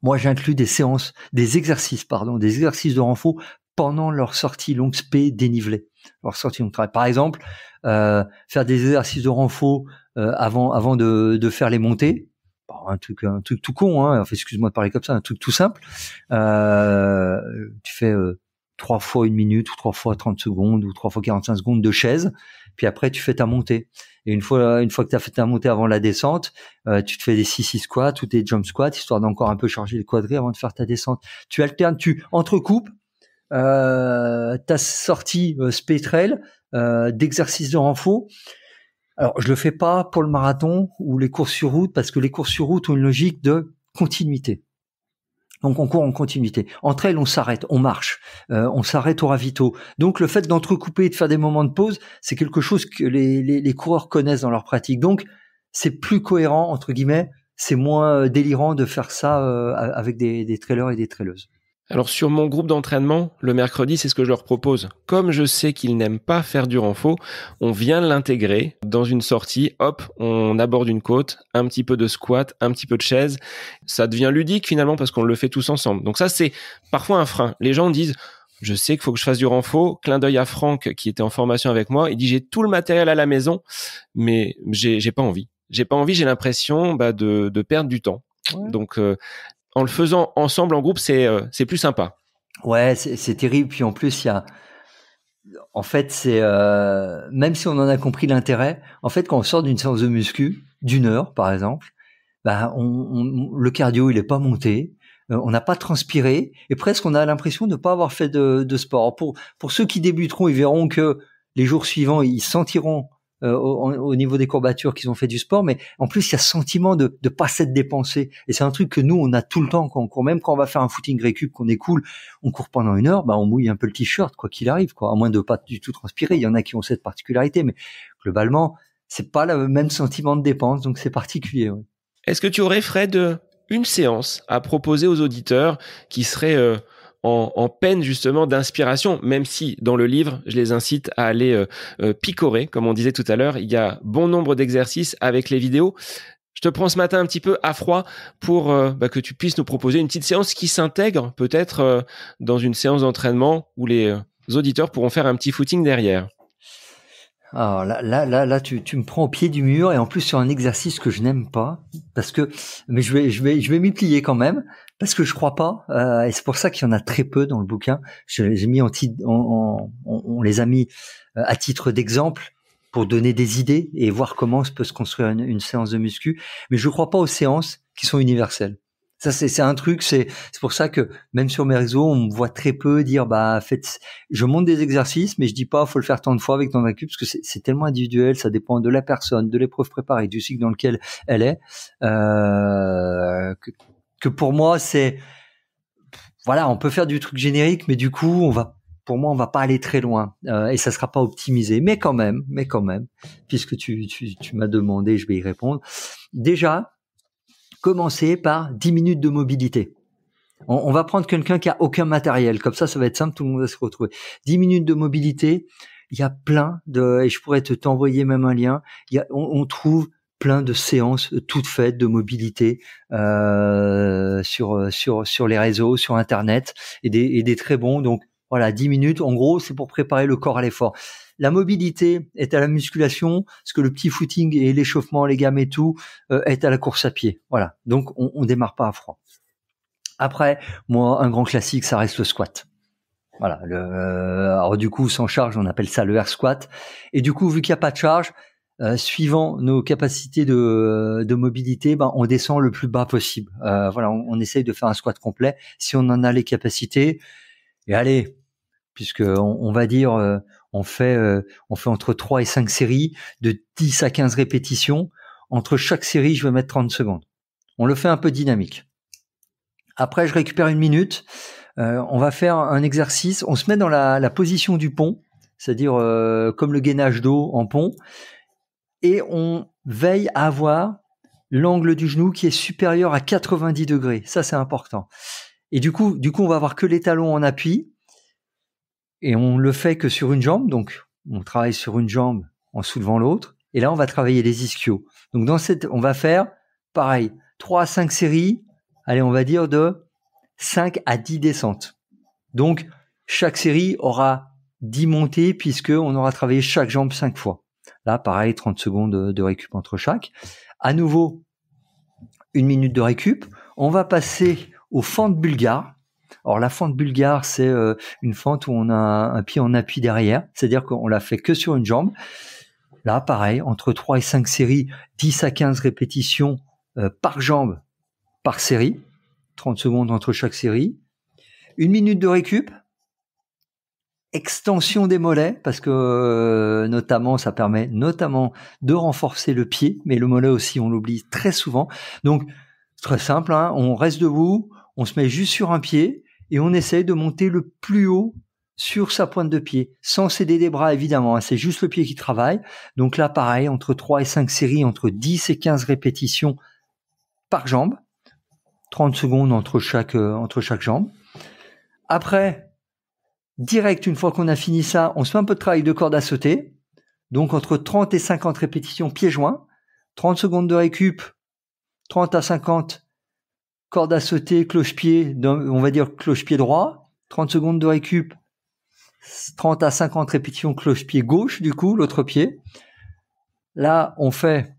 B: moi, j'inclus des exercices de renfort pendant leur sortie longue spé dénivelée, leur sortie longue travail. Par exemple, faire des exercices de renfort avant de faire les montées. Bon, un truc tout con, hein. Enfin, excuse-moi de parler comme ça, un truc tout simple. Tu fais 3 fois 1 minute ou 3 fois 30 secondes ou 3 fois 45 secondes de chaise. Puis après, tu fais ta montée. Et une fois que tu as fait ta montée avant la descente, tu te fais des 6 squats ou des jump squats, histoire d'encore un peu charger les quadris avant de faire ta descente. Tu alternes, tu entrecoupes ta sortie spé trail d'exercice de renfort. Alors, je le fais pas pour le marathon ou les courses sur route, parce que les courses sur route ont une logique de continuité. Donc on court en continuité. Entre elles, on s'arrête, on marche, on s'arrête au ravito. Donc le fait d'entrecouper et de faire des moments de pause, c'est quelque chose que les coureurs connaissent dans leur pratique. Donc c'est plus cohérent, entre guillemets, c'est moins délirant de faire ça avec des trailers et des traileuses.
A: Alors sur mon groupe d'entraînement, le mercredi, c'est ce que je leur propose. Comme je sais qu'ils n'aiment pas faire du renfort, on vient l'intégrer dans une sortie. Hop, on aborde une côte, un petit peu de squat, un petit peu de chaise. Ça devient ludique finalement parce qu'on le fait tous ensemble. Donc ça, c'est parfois un frein. Les gens disent, je sais qu'il faut que je fasse du renfort. Clin d'œil à Franck qui était en formation avec moi. Il dit, j'ai tout le matériel à la maison, mais j'ai pas envie. J'ai l'impression de perdre du temps. Ouais. Donc en le faisant ensemble en groupe, c'est plus sympa.
B: Ouais, c'est terrible. Puis en plus, en fait, c'est même si on en a compris l'intérêt, en fait, quand on sort d'une séance de muscu d'1 heure, par exemple, le cardio il est pas monté, on n'a pas transpiré et presque on a l'impression de pas avoir fait de sport. Pour ceux qui débuteront, ils verront que les jours suivants, ils sentiront au niveau des courbatures qu'ils ont fait du sport, mais en plus il y a ce sentiment de pas s'être dépensé, et c'est un truc que nous on a tout le temps quand on court. Même quand on va faire un footing récup, qu'on est cool, on court pendant 1 heure, on mouille un peu le t-shirt quoi qu'il arrive, quoi, à moins de pas du tout transpirer. Il y en a qui ont cette particularité, mais globalement c'est pas le même sentiment de dépense, donc c'est particulier. Ouais.
A: Est-ce que tu aurais, Fred, une séance à proposer aux auditeurs qui serait en peine justement d'inspiration, même si dans le livre, je les incite à aller picorer, comme on disait tout à l'heure, il y a bon nombre d'exercices avec les vidéos. Je te prends ce matin un petit peu à froid pour que tu puisses nous proposer une petite séance qui s'intègre peut-être dans une séance d'entraînement où les auditeurs pourront faire un petit footing derrière.
B: Alors là, tu me prends au pied du mur et en plus sur un exercice que je n'aime pas mais je vais m'y plier quand même parce que je crois pas et c'est pour ça qu'il y en a très peu dans le bouquin. J'ai mis on les a mis à titre d'exemple pour donner des idées et voir comment peut se construire une séance de muscu. Mais je crois pas aux séances qui sont universelles. Ça, c'est un truc, c'est pour ça que même sur mes réseaux, on me voit très peu dire, je monte des exercices, mais je dis pas, faut le faire tant de fois avec ton récup, parce que c'est tellement individuel, ça dépend de la personne, de l'épreuve préparée, du cycle dans lequel elle est, que pour moi, on peut faire du truc générique, mais du coup, pour moi, on va pas aller très loin, et ça sera pas optimisé, mais quand même, puisque tu m'as demandé, je vais y répondre. Déjà, commencer par 10 minutes de mobilité. On va prendre quelqu'un qui a aucun matériel. Comme ça va être simple, tout le monde va se retrouver. 10 minutes de mobilité. Il y a et je pourrais t'envoyer même un lien. On trouve plein de séances toutes faites de mobilité, sur les réseaux, sur Internet et des très bons. Donc, voilà, 10 minutes. En gros, c'est pour préparer le corps à l'effort. La mobilité est à la musculation, ce que le petit footing et l'échauffement, les gammes et tout, est à la course à pied. Voilà. Donc, on démarre pas à froid. Après, moi, un grand classique, ça reste le squat. Voilà. Alors du coup, sans charge, on appelle ça le air squat. Et du coup, vu qu'il n'y a pas de charge, suivant nos capacités de mobilité, on descend le plus bas possible. On essaye de faire un squat complet si on en a les capacités. Et allez, puisque on va dire, on fait entre 3 et 5 séries de 10 à 15 répétitions. Entre chaque série, je vais mettre 30 secondes. On le fait un peu dynamique. Après, je récupère 1 minute. On va faire un exercice. On se met dans la position du pont, c'est-à-dire comme le gainage d'eau en pont. Et on veille à avoir l'angle du genou qui est supérieur à 90 degrés. Ça, c'est important. Et du coup, on va avoir que les talons en appui. Et on le fait que sur une jambe. Donc, on travaille sur une jambe en soulevant l'autre. Et là, on va travailler les ischios. Donc, on va faire, pareil, 3 à 5 séries. Allez, on va dire de 5 à 10 descentes. Donc, chaque série aura 10 montées puisqu'on aura travaillé chaque jambe 5 fois. Là, pareil, 30 secondes de récup entre chaque. À nouveau, 1 minute de récup. On va passer aux fentes bulgares. Alors, la fente bulgare, c'est une fente où on a un pied en appui derrière. C'est-à-dire qu'on l'a fait que sur une jambe. Là, pareil, entre 3 et 5 séries, 10 à 15 répétitions par jambe, par série. 30 secondes entre chaque série. 1 minute de récup. Extension des mollets, parce que ça permet notamment de renforcer le pied, mais le mollet aussi, on l'oublie très souvent. Donc, c'est très simple, on reste debout, on se met juste sur un pied et on essaye de monter le plus haut sur sa pointe de pied, sans céder des bras évidemment, c'est juste le pied qui travaille. Donc là, pareil, entre 3 et 5 séries, entre 10 et 15 répétitions par jambe, 30 secondes entre chaque jambe. Après, direct, une fois qu'on a fini ça, on se fait un peu de travail de corde à sauter. Donc, entre 30 et 50 répétitions pieds joints. 30 secondes de récup. 30 à 50 corde à sauter, cloche-pied, on va dire cloche-pied droit. 30 secondes de récup. 30 à 50 répétitions cloche-pied gauche, du coup, l'autre pied. Là, on fait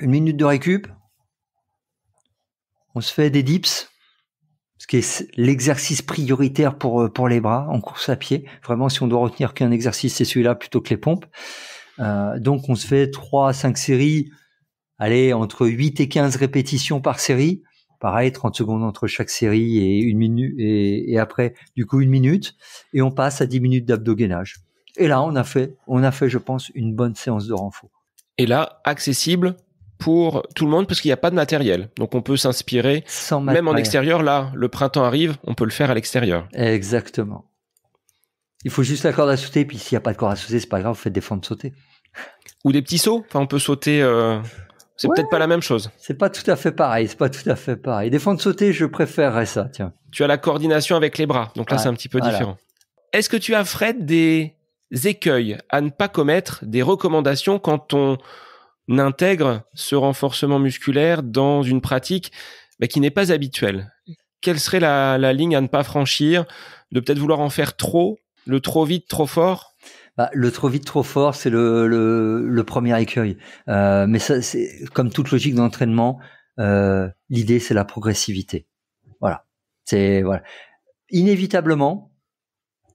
B: 1 minute de récup. On se fait des dips. Ce qui est l'exercice prioritaire pour les bras en course à pied. Vraiment, si on doit retenir qu'un exercice, c'est celui-là plutôt que les pompes. Donc, on se fait 3 à 5 séries, allez, entre 8 et 15 répétitions par série. Pareil, 30 secondes entre chaque série et 1 minute, et après, du coup, 1 minute. Et on passe à 10 minutes d'abdogainage. Et là, on a fait, je pense, une bonne séance de renfort.
A: Et là, accessible pour tout le monde parce qu'il n'y a pas de matériel. Donc, on peut s'inspirer même en extérieur. Là, le printemps arrive, on peut le faire à l'extérieur.
B: Exactement. Il faut juste la corde à sauter. Puis, s'il n'y a pas de corde à sauter, c'est pas grave, vous faites des fentes sautées.
A: Ou des petits sauts. Enfin, on peut sauter. C'est peut-être pas la même chose.
B: C'est pas tout à fait pareil. Des fentes sautées, je préférerais ça, tiens.
A: Tu as la coordination avec les bras. Donc là, c'est un petit peu différent. Est-ce que tu as, Fred, des écueils à ne pas commettre, des recommandations quand on intègre ce renforcement musculaire dans une pratique qui n'est pas habituelle? Quelle serait la ligne à ne pas franchir, de peut-être vouloir en faire trop, le trop vite, trop fort?
B: Le trop vite, trop fort, c'est le premier écueil. Mais ça, c'est comme toute logique d'entraînement. L'idée, c'est la progressivité. Voilà. Inévitablement,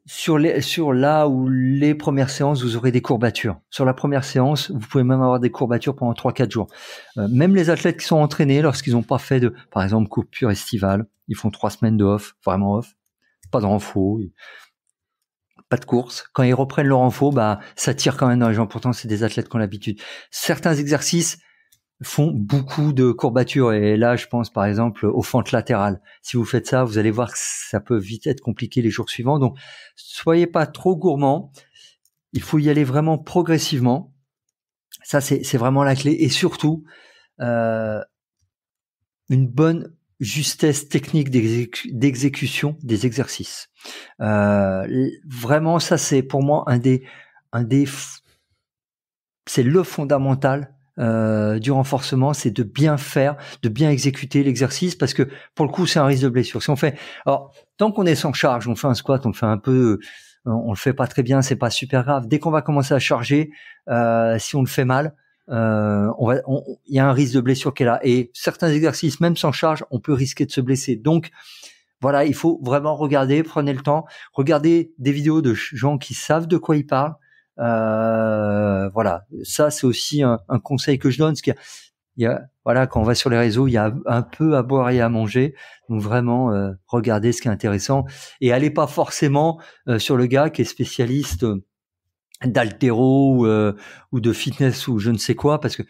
B: sur là où les premières séances, vous aurez des courbatures. Sur la première séance, vous pouvez même avoir des courbatures pendant 3-4 jours. Même les athlètes qui sont entraînés, lorsqu'ils n'ont pas fait par exemple, coupure estivale, ils font 3 semaines de off, vraiment off, pas de renfo, pas de course. Quand ils reprennent leur renfo, ça tire quand même dans les jambes. Pourtant, c'est des athlètes qui ont l'habitude. Certains exercices font beaucoup de courbatures. Et là, je pense par exemple aux fentes latérales. Si vous faites ça, vous allez voir que ça peut vite être compliqué les jours suivants. Donc, soyez pas trop gourmand. Il faut y aller vraiment progressivement. Ça, c'est vraiment la clé. Et surtout, une bonne justesse technique d'exécution des exercices. Vraiment, ça, c'est pour moi c'est le fondamental du renforcement, c'est de bien faire, de bien exécuter l'exercice, parce que pour le coup, c'est un risque de blessure. Si on fait, alors tant qu'on est sans charge, on fait un squat, on le fait un peu, on le fait pas très bien, c'est pas super grave. Dès qu'on va commencer à charger, si on le fait mal, il y a un risque de blessure qui est là. Et certains exercices, même sans charge, on peut risquer de se blesser. Donc voilà, il faut vraiment regarder, prenez le temps, regardez des vidéos de gens qui savent de quoi ils parlent. Voilà, ça c'est aussi un conseil que je donne, parce qu'il y a, voilà, quand on va sur les réseaux, il y a un peu à boire et à manger, donc vraiment regardez ce qui est intéressant et allez pas forcément sur le gars qui est spécialiste d'haltéro ou de fitness ou je ne sais quoi, parce que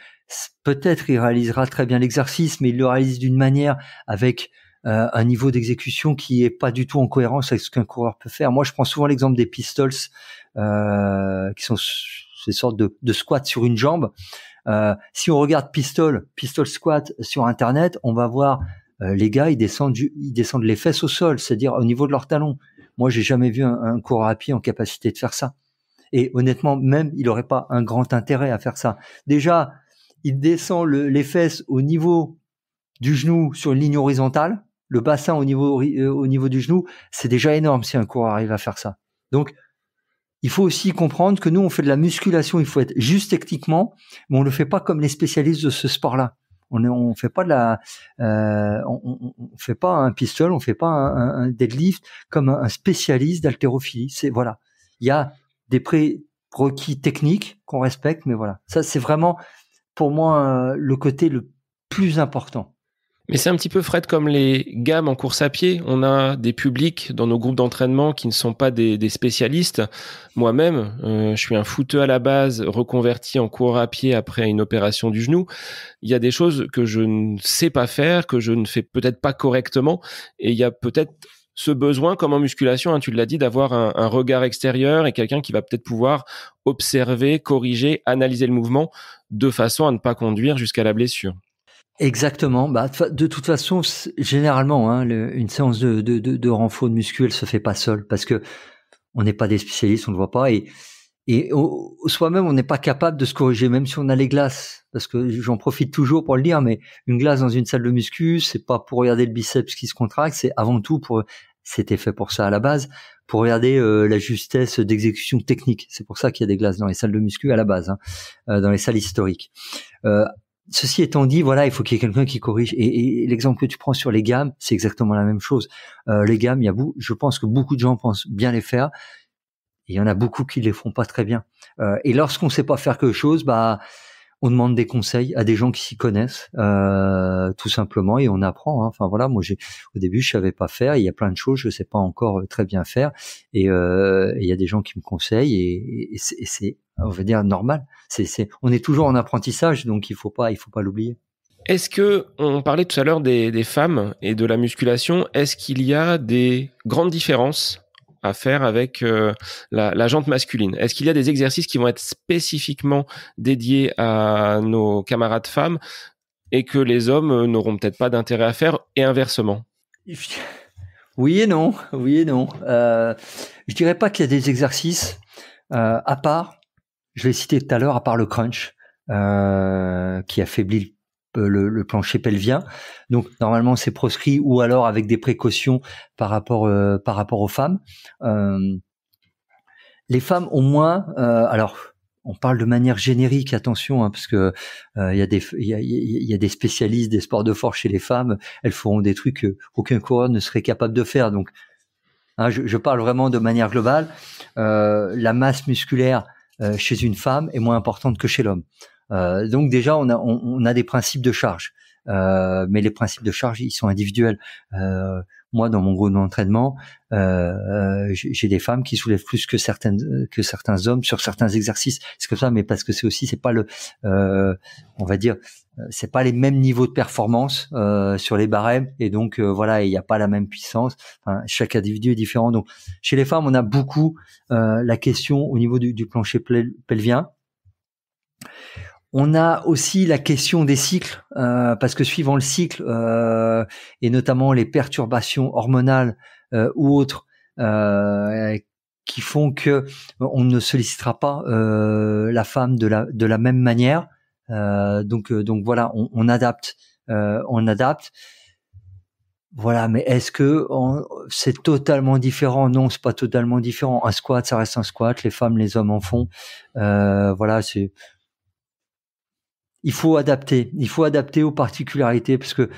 B: peut-être il réalisera très bien l'exercice, mais il le réalise d'une manière avec un niveau d'exécution qui est pas du tout en cohérence avec ce qu'un coureur peut faire. Moi, je prends souvent l'exemple des pistols, qui sont ces sortes de squats sur une jambe. Si on regarde pistol squat sur Internet, on va voir les gars, ils descendent les fesses au sol, c'est-à-dire au niveau de leurs talons. Moi, j'ai jamais vu un coureur à pied en capacité de faire ça. Et honnêtement, même, il n'aurait pas un grand intérêt à faire ça. Déjà, il descend les fesses au niveau du genou sur une ligne horizontale, le bassin au niveau du genou, c'est déjà énorme si un coureur arrive à faire ça. Donc, il faut aussi comprendre que nous, on fait de la musculation, il faut être juste techniquement, mais on le fait pas comme les spécialistes de ce sport-là. On fait pas on fait pas un pistol, on fait pas un deadlift comme un spécialiste d'haltérophilie. Voilà. Il y a des prérequis techniques qu'on respecte, mais voilà. Ça, c'est vraiment, pour moi, le côté le plus important.
A: Mais c'est un petit peu, Fred, comme les gammes en course à pied. On a des publics dans nos groupes d'entraînement qui ne sont pas des spécialistes. Moi-même, je suis un footeux à la base, reconverti en coureur à pied après une opération du genou. Il y a des choses que je ne sais pas faire, que je ne fais peut-être pas correctement. Et il y a peut-être ce besoin, comme en musculation, tu l'as dit, d'avoir un regard extérieur et quelqu'un qui va peut-être pouvoir observer, corriger, analyser le mouvement de façon à ne pas conduire jusqu'à la blessure.
B: Exactement. De toute façon, généralement, une séance de renfort de muscu, elle se fait pas seule, parce que on n'est pas des spécialistes, on le voit pas, et soi-même, on n'est pas capable de se corriger, même si on a les glaces. Parce que j'en profite toujours pour le dire, mais une glace dans une salle de muscu, c'est pas pour regarder le biceps qui se contracte, c'est avant tout c'était fait pour ça à la base, pour regarder la justesse d'exécution technique. C'est pour ça qu'il y a des glaces dans les salles de muscu à la base, dans les salles historiques. Ceci étant dit, voilà, il faut qu'il y ait quelqu'un qui corrige. Et l'exemple que tu prends sur les gammes, c'est exactement la même chose. Les gammes, je pense que beaucoup de gens pensent bien les faire. Et il y en a beaucoup qui les font pas très bien. Et lorsqu'on sait pas faire quelque chose, on demande des conseils à des gens qui s'y connaissent, tout simplement, et on apprend. Enfin voilà, moi au début je savais pas faire. Il y a plein de choses je sais pas encore très bien faire, et il y a des gens qui me conseillent, et c'est, on va dire, normal. On est toujours en apprentissage, donc il faut pas l'oublier.
A: Est-ce que, on parlait tout à l'heure des femmes et de la musculation, est-ce qu'il y a des grandes différences à faire avec la jante masculine? Est-ce qu'il y a des exercices qui vont être spécifiquement dédiés à nos camarades femmes et que les hommes n'auront peut-être pas d'intérêt à faire, et inversement?
B: Oui et non. Je dirais pas qu'il y a des exercices à part, je l'ai cité tout à l'heure, à part le crunch qui affaiblit le plancher pelvien. Donc normalement c'est proscrit, ou alors avec des précautions par rapport aux femmes. les femmes au moins, alors on parle de manière générique, attention, parce que il y a des spécialistes des sports de force chez les femmes, elles feront des trucs qu'aucun coureur ne serait capable de faire. Donc, je parle vraiment de manière globale. La masse musculaire chez une femme est moins importante que chez l'homme. Donc déjà, on a des principes de charge, mais les principes de charge, ils sont individuels. Moi, dans mon groupe d'entraînement, j'ai des femmes qui soulèvent plus que certains hommes sur certains exercices. C'est comme ça, mais parce que c'est pas on va dire, c'est pas les mêmes niveaux de performance sur les barèmes, et donc voilà, il n'y a pas la même puissance. Enfin, chaque individu est différent. Donc, chez les femmes, on a beaucoup la question au niveau du plancher pelvien. On a aussi la question des cycles, parce que suivant le cycle, et notamment les perturbations hormonales ou autres, qui font que on ne sollicitera pas la femme de la même manière. Donc voilà, on adapte. Voilà, mais est-ce que c'est totalement différent? Non, c'est pas totalement différent. Un squat, ça reste un squat. Les femmes, les hommes en font. Voilà, il faut adapter aux particularités, parce que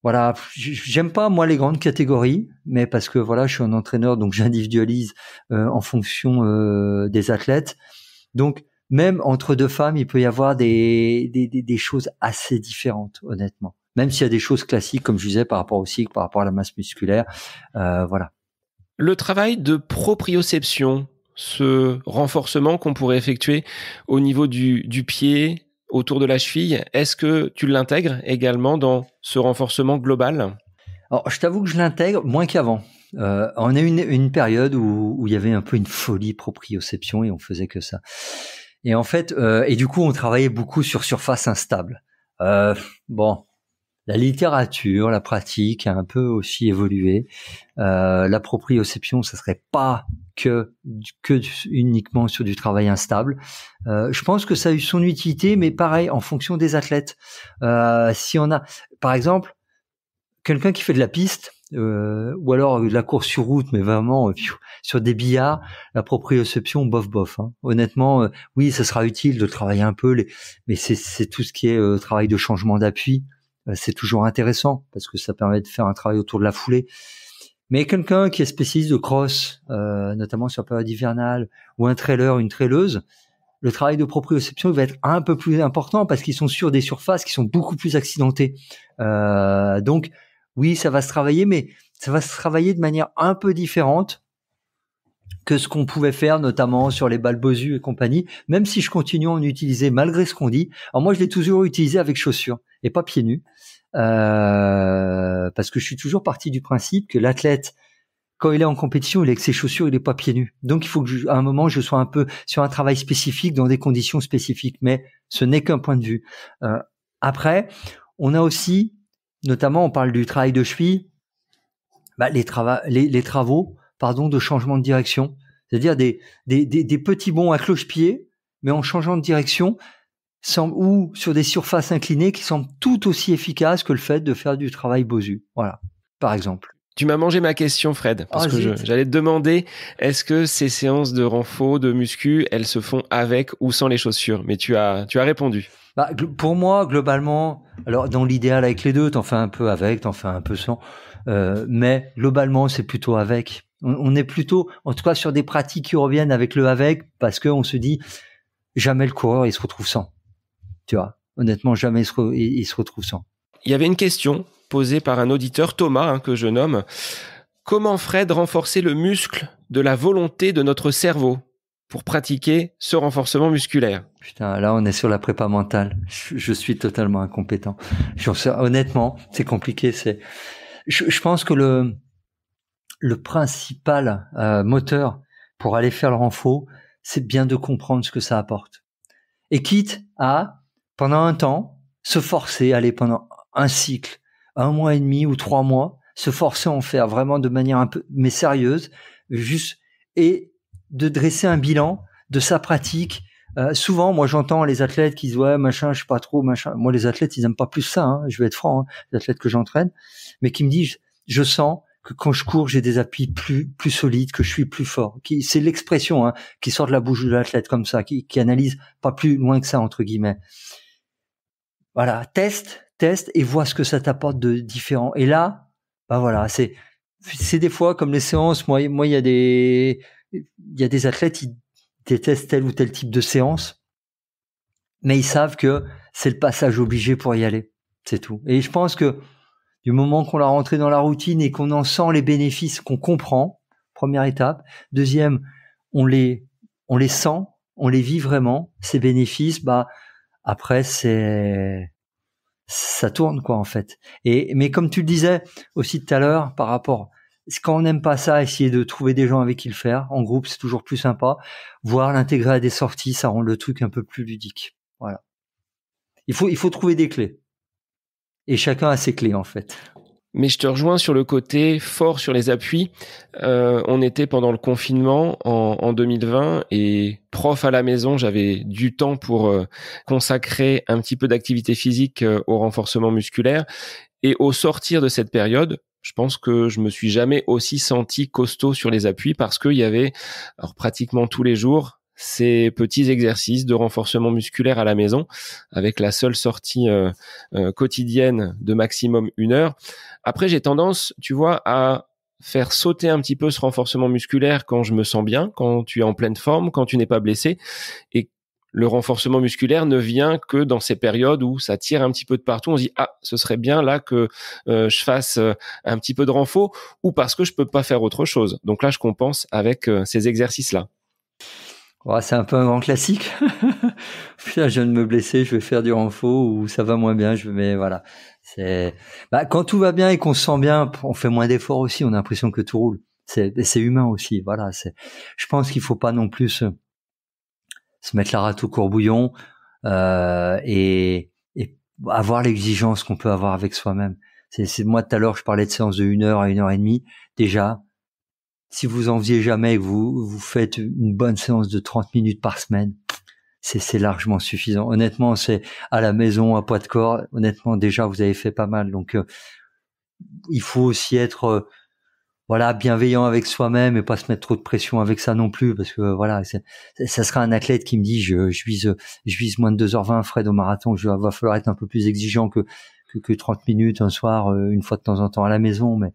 B: voilà, j'aime pas moi les grandes catégories, mais parce que voilà, je suis un entraîneur, donc j'individualise en fonction des athlètes. Donc même entre deux femmes, il peut y avoir des choses assez différentes, honnêtement. Même s'il y a des choses classiques, comme je disais, par rapport au cycle, par rapport à la masse musculaire, voilà.
A: Le travail de proprioception, ce renforcement qu'on pourrait effectuer au niveau du pied, autour de la cheville, est-ce que tu l'intègres également dans ce renforcement global?
B: Alors, je t'avoue que je l'intègre moins qu'avant. On a eu une période où il y avait un peu une folie proprioception et on faisait que ça. Et en fait, et du coup, on travaillait beaucoup sur surface instable. Bon, la littérature, la pratique a un peu aussi évolué. La proprioception, ça serait pas que uniquement sur du travail instable. Je pense que ça a eu son utilité, mais pareil, en fonction des athlètes. Si on a, par exemple, quelqu'un qui fait de la piste, ou alors de la course sur route, mais vraiment sur des billards, la proprioception, bof. Hein. Honnêtement, oui, ça sera utile de travailler un peu, mais c'est tout ce qui est travail de changement d'appui. C'est toujours intéressant parce que ça permet de faire un travail autour de la foulée. Mais quelqu'un qui est spécialiste de cross, notamment sur la période hivernale, ou un trailer, une traileuse, le travail de proprioception va être un peu plus important parce qu'ils sont sur des surfaces qui sont beaucoup plus accidentées. Donc, oui, ça va se travailler, mais ça va se travailler de manière un peu différente que ce qu'on pouvait faire, notamment sur les balles Bosu et compagnie, même si je continue à en utiliser malgré ce qu'on dit. Alors moi, je l'ai toujours utilisé avec chaussures et pas pieds nus, parce que je suis toujours parti du principe que l'athlète, quand il est en compétition, il est avec ses chaussures, il est pas pieds nus. Donc il faut que à un moment, je sois un peu sur un travail spécifique dans des conditions spécifiques, mais ce n'est qu'un point de vue. Après, on a aussi, notamment, on parle du travail de cheville, les travaux de changement de direction, c'est-à-dire des petits bonds à cloche-pied, mais en changeant de direction, ou sur des surfaces inclinées qui semblent tout aussi efficaces que le fait de faire du travail Bosu. Voilà, par exemple.
A: Tu m'as mangé ma question, Fred, parce que j'allais te demander, est-ce que ces séances de renfo, de muscu, elles se font avec ou sans les chaussures? Mais tu as répondu.
B: Pour moi, globalement, alors dans l'idéal avec les deux, t'en fais un peu avec, t'en fais un peu sans, mais globalement, c'est plutôt avec. On est plutôt, en tout cas, sur des pratiques qui reviennent avec le avec, parce que on se dit jamais le coureur il se retrouve sans. Tu vois, honnêtement, jamais il se retrouve sans.
A: Il y avait une question posée par un auditeur, Thomas, que je nomme. Comment, Fred, renforcer le muscle de la volonté de notre cerveau pour pratiquer ce renforcement musculaire?
B: Putain, là, on est sur la prépa mentale. Je suis totalement incompétent. Honnêtement, c'est compliqué. Je pense que le principal moteur pour aller faire le renfo, c'est bien de comprendre ce que ça apporte. Et quitte à, pendant un temps, se forcer, aller pendant un cycle, 1 mois et demi ou 3 mois, se forcer à en faire vraiment de manière un peu, mais sérieuse, juste, et de dresser un bilan de sa pratique. Souvent, moi, j'entends les athlètes qui disent ouais, machin, je sais pas trop, machin. Moi, les athlètes, ils aiment pas plus ça. Je vais être franc, les athlètes que j'entraîne, mais qui me disent, je sens que quand je cours, j'ai des appuis plus solides, que je suis plus fort. C'est l'expression qui sort de la bouche de l'athlète comme ça, qui analyse pas plus loin que ça entre guillemets. Voilà, teste et vois ce que ça t'apporte de différent. Et là, bah voilà, c'est des fois comme les séances. Moi, il y a des athlètes, ils détestent tel ou tel type de séance, mais ils savent que c'est le passage obligé pour y aller. C'est tout. Et je pense que du moment qu'on l'a rentré dans la routine et qu'on en sent les bénéfices, qu'on comprend, première étape. Deuxième, on les sent, on les vit vraiment, ces bénéfices, bah, après, ça tourne, quoi, en fait. Mais comme tu le disais aussi tout à l'heure, par rapport, quand on n'aime pas ça, essayer de trouver des gens avec qui le faire. En groupe, c'est toujours plus sympa. Voire l'intégrer à des sorties, ça rend le truc un peu plus ludique. Voilà. Il faut trouver des clés. Et chacun a ses clés, en fait.
A: Mais je te rejoins sur le côté fort sur les appuis. On était pendant le confinement en 2020 et prof à la maison, j'avais du temps pour consacrer un petit peu d'activité physique au renforcement musculaire. Et au sortir de cette période, je pense que je me suis jamais aussi senti costaud sur les appuis parce qu'il y avait, alors pratiquement tous les jours, ces petits exercices de renforcement musculaire à la maison avec la seule sortie quotidienne de maximum 1 heure. Après, j'ai tendance, tu vois, à faire sauter un petit peu ce renforcement musculaire quand je me sens bien, quand tu es en pleine forme, quand tu n'es pas blessé. Et le renforcement musculaire ne vient que dans ces périodes où ça tire un petit peu de partout. On se dit, ce serait bien là que je fasse un petit peu de renfort ou parce que je peux pas faire autre chose. Donc là, je compense avec ces exercices-là.
B: Ouais, c'est un peu un grand classique. Putain, je viens de me blesser, je vais faire du renfort ou ça va moins bien, mais voilà. Quand tout va bien et qu'on se sent bien, on fait moins d'efforts aussi, on a l'impression que tout roule. C'est humain aussi, voilà. Je pense qu'il faut pas non plus se mettre la rate au courbouillon, et avoir l'exigence qu'on peut avoir avec soi-même. Moi, tout à l'heure, je parlais de séances de 1 heure à 1h30. Déjà, si vous en faisiez jamais et que vous faites une bonne séance de 30 minutes par semaine, c'est largement suffisant. Honnêtement, c'est à la maison, à poids de corps. Honnêtement, déjà, vous avez fait pas mal. Donc, il faut aussi être, bienveillant avec soi-même et pas se mettre trop de pression avec ça non plus, parce que ça sera un athlète qui me dit, je vise moins de 2h20, Fred, au marathon. Va falloir être un peu plus exigeant que 30 minutes un soir, une fois de temps en temps à la maison, mais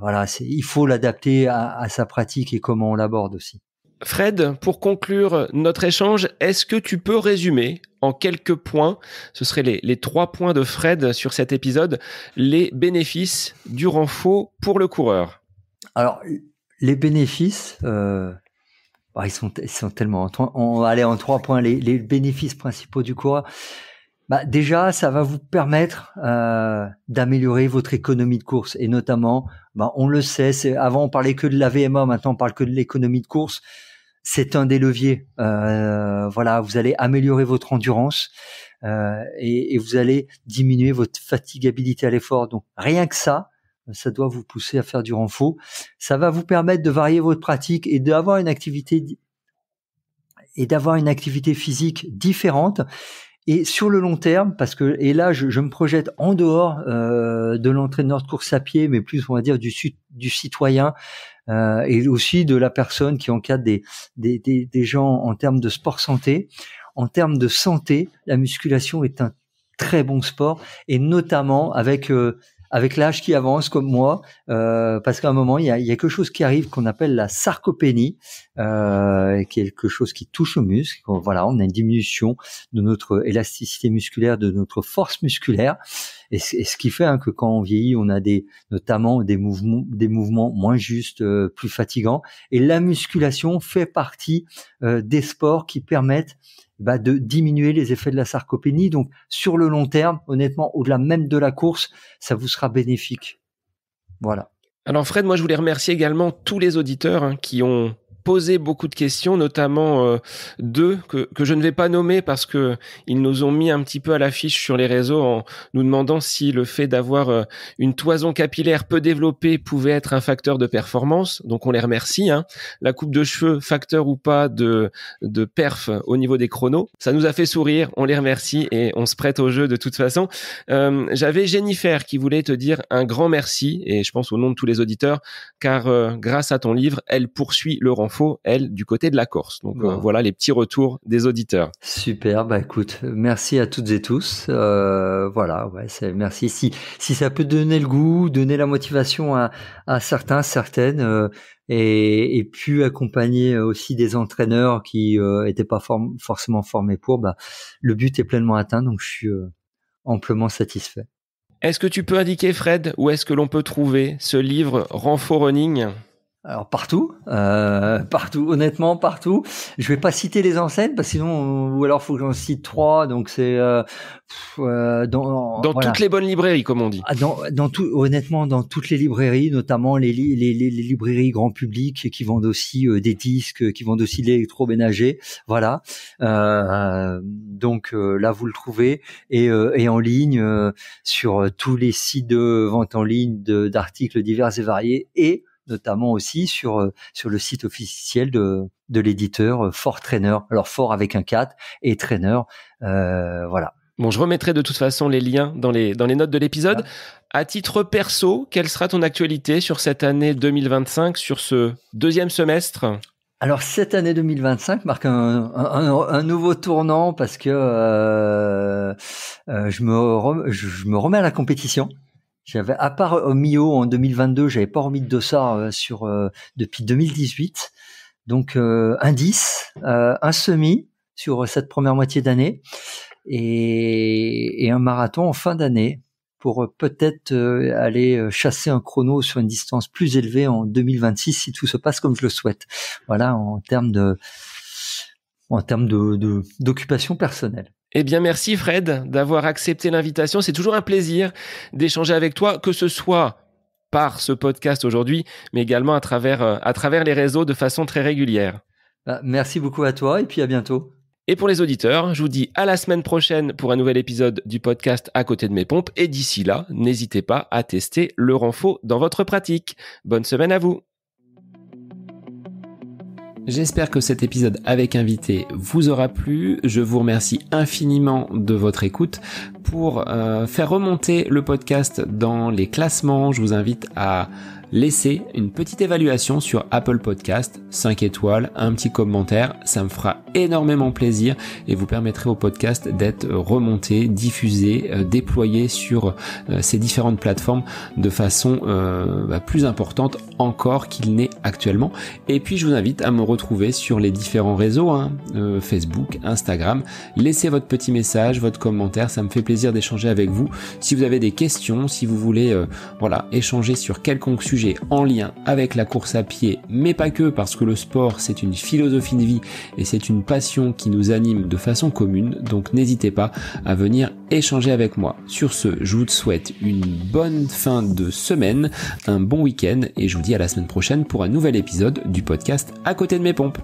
B: voilà, il faut l'adapter à sa pratique et comment on l'aborde aussi.
A: Fred, pour conclure notre échange, est-ce que tu peux résumer en quelques points, ce seraient les 3 points de Fred sur cet épisode, les bénéfices du renfort pour le coureur?
B: Alors, les bénéfices, ils sont tellement... On va aller en 3 points. Les bénéfices principaux du coureur. Déjà, ça va vous permettre d'améliorer votre économie de course et notamment, on le sait, avant on parlait que de la VMA, maintenant on parle que de l'économie de course. C'est un des leviers. Vous allez améliorer votre endurance et vous allez diminuer votre fatigabilité à l'effort. Donc rien que ça doit vous pousser à faire du renfort. Ça va vous permettre de varier votre pratique et d'avoir une activité physique différente. Et sur le long terme, et là je me projette en dehors de l'entraîneur de course à pied, mais plus on va dire du citoyen et aussi de la personne qui encadre des gens en termes de sport santé. En termes de santé, la musculation est un très bon sport et notamment avec l'âge qui avance comme moi, parce qu'à un moment il y a quelque chose qui arrive qu'on appelle la sarcopénie, qui est quelque chose qui touche aux muscles. Voilà, on a une diminution de notre élasticité musculaire, de notre force musculaire, et ce qui fait que quand on vieillit, on a notamment des mouvements moins justes, plus fatigants. Et la musculation fait partie des sports qui permettent de diminuer les effets de la sarcopénie. Donc, sur le long terme, honnêtement, au-delà même de la course, ça vous sera bénéfique. Voilà.
A: Alors Fred, moi je voulais remercier également tous les auditeurs qui ont posé beaucoup de questions, notamment deux que je ne vais pas nommer parce que ils nous ont mis un petit peu à l'affiche sur les réseaux en nous demandant si le fait d'avoir une toison capillaire peu développée pouvait être un facteur de performance. Donc on les remercie. La coupe de cheveux, facteur ou pas de perf au niveau des chronos, ça nous a fait sourire. On les remercie et on se prête au jeu de toute façon. J'avais Jennifer qui voulait te dire un grand merci et je pense au nom de tous les auditeurs car grâce à ton livre, elle poursuit le renfort, elle, du côté de la Corse. Donc voilà les petits retours des auditeurs.
B: Super, écoute, merci à toutes et tous. Voilà, merci. Si ça peut donner le goût, donner la motivation à certains, certaines, et puis accompagner aussi des entraîneurs qui étaient pas forcément formés pour, le but est pleinement atteint, donc je suis amplement satisfait.
A: Est-ce que tu peux indiquer, Fred, où est-ce que l'on peut trouver ce livre Renfort Running ?
B: Alors partout, honnêtement partout. Je vais pas citer les enseignes parce que sinon, ou alors faut que j'en cite 3. Donc c'est
A: dans toutes les bonnes librairies, comme on dit.
B: Honnêtement, dans toutes les librairies, notamment les librairies grand public qui vendent aussi des disques, qui vendent aussi de l'électroménager. Voilà. Donc là, vous le trouvez et en ligne sur tous les sites de vente en ligne d'articles divers et variés et notamment aussi sur le site officiel de l'éditeur Fort Trainer. Alors Fort avec un 4 et Trainer, voilà.
A: Bon, je remettrai de toute façon les liens dans les notes de l'épisode. Ah. À titre perso, quelle sera ton actualité sur cette année 2025, sur ce deuxième semestre ?
B: Alors cette année 2025 marque un nouveau tournant parce que je me remets à la compétition. J'avais, à part au Mio en 2022, j'avais pas remis de dossard depuis 2018. Donc un 10, un semi sur cette première moitié d'année et un marathon en fin d'année pour peut-être aller chasser un chrono sur une distance plus élevée en 2026 si tout se passe comme je le souhaite. Voilà, en termes d'occupation personnelle.
A: Eh bien, merci Fred d'avoir accepté l'invitation. C'est toujours un plaisir d'échanger avec toi, que ce soit par ce podcast aujourd'hui, mais également à travers les réseaux de façon très régulière.
B: Merci beaucoup à toi et puis à bientôt.
A: Et pour les auditeurs, je vous dis à la semaine prochaine pour un nouvel épisode du podcast À côté de mes pompes. Et d'ici là, n'hésitez pas à tester le renfort dans votre pratique. Bonne semaine à vous. J'espère que cet épisode avec invité vous aura plu. Je vous remercie infiniment de votre écoute. Pour faire remonter le podcast dans les classements, je vous invite à laisser une petite évaluation sur Apple Podcast, 5 étoiles, un petit commentaire, ça me fera énormément plaisir et vous permettrez au podcast d'être remonté, diffusé, déployé sur ces différentes plateformes de façon plus importante encore qu'il n'est actuellement. Et puis je vous invite à me retrouver sur les différents réseaux, Facebook, Instagram. Laissez votre petit message, votre commentaire, ça me fait plaisir d'échanger avec vous. Si vous avez des questions, si vous voulez échanger sur quelconque sujet en lien avec la course à pied, mais pas que, parce que le sport c'est une philosophie de vie et c'est une passion qui nous anime de façon commune, donc n'hésitez pas à venir échanger avec moi. Sur ce, je vous souhaite une bonne fin de semaine, un bon week-end et je vous dis à la semaine prochaine pour un nouvel épisode du podcast À côté de mes pompes.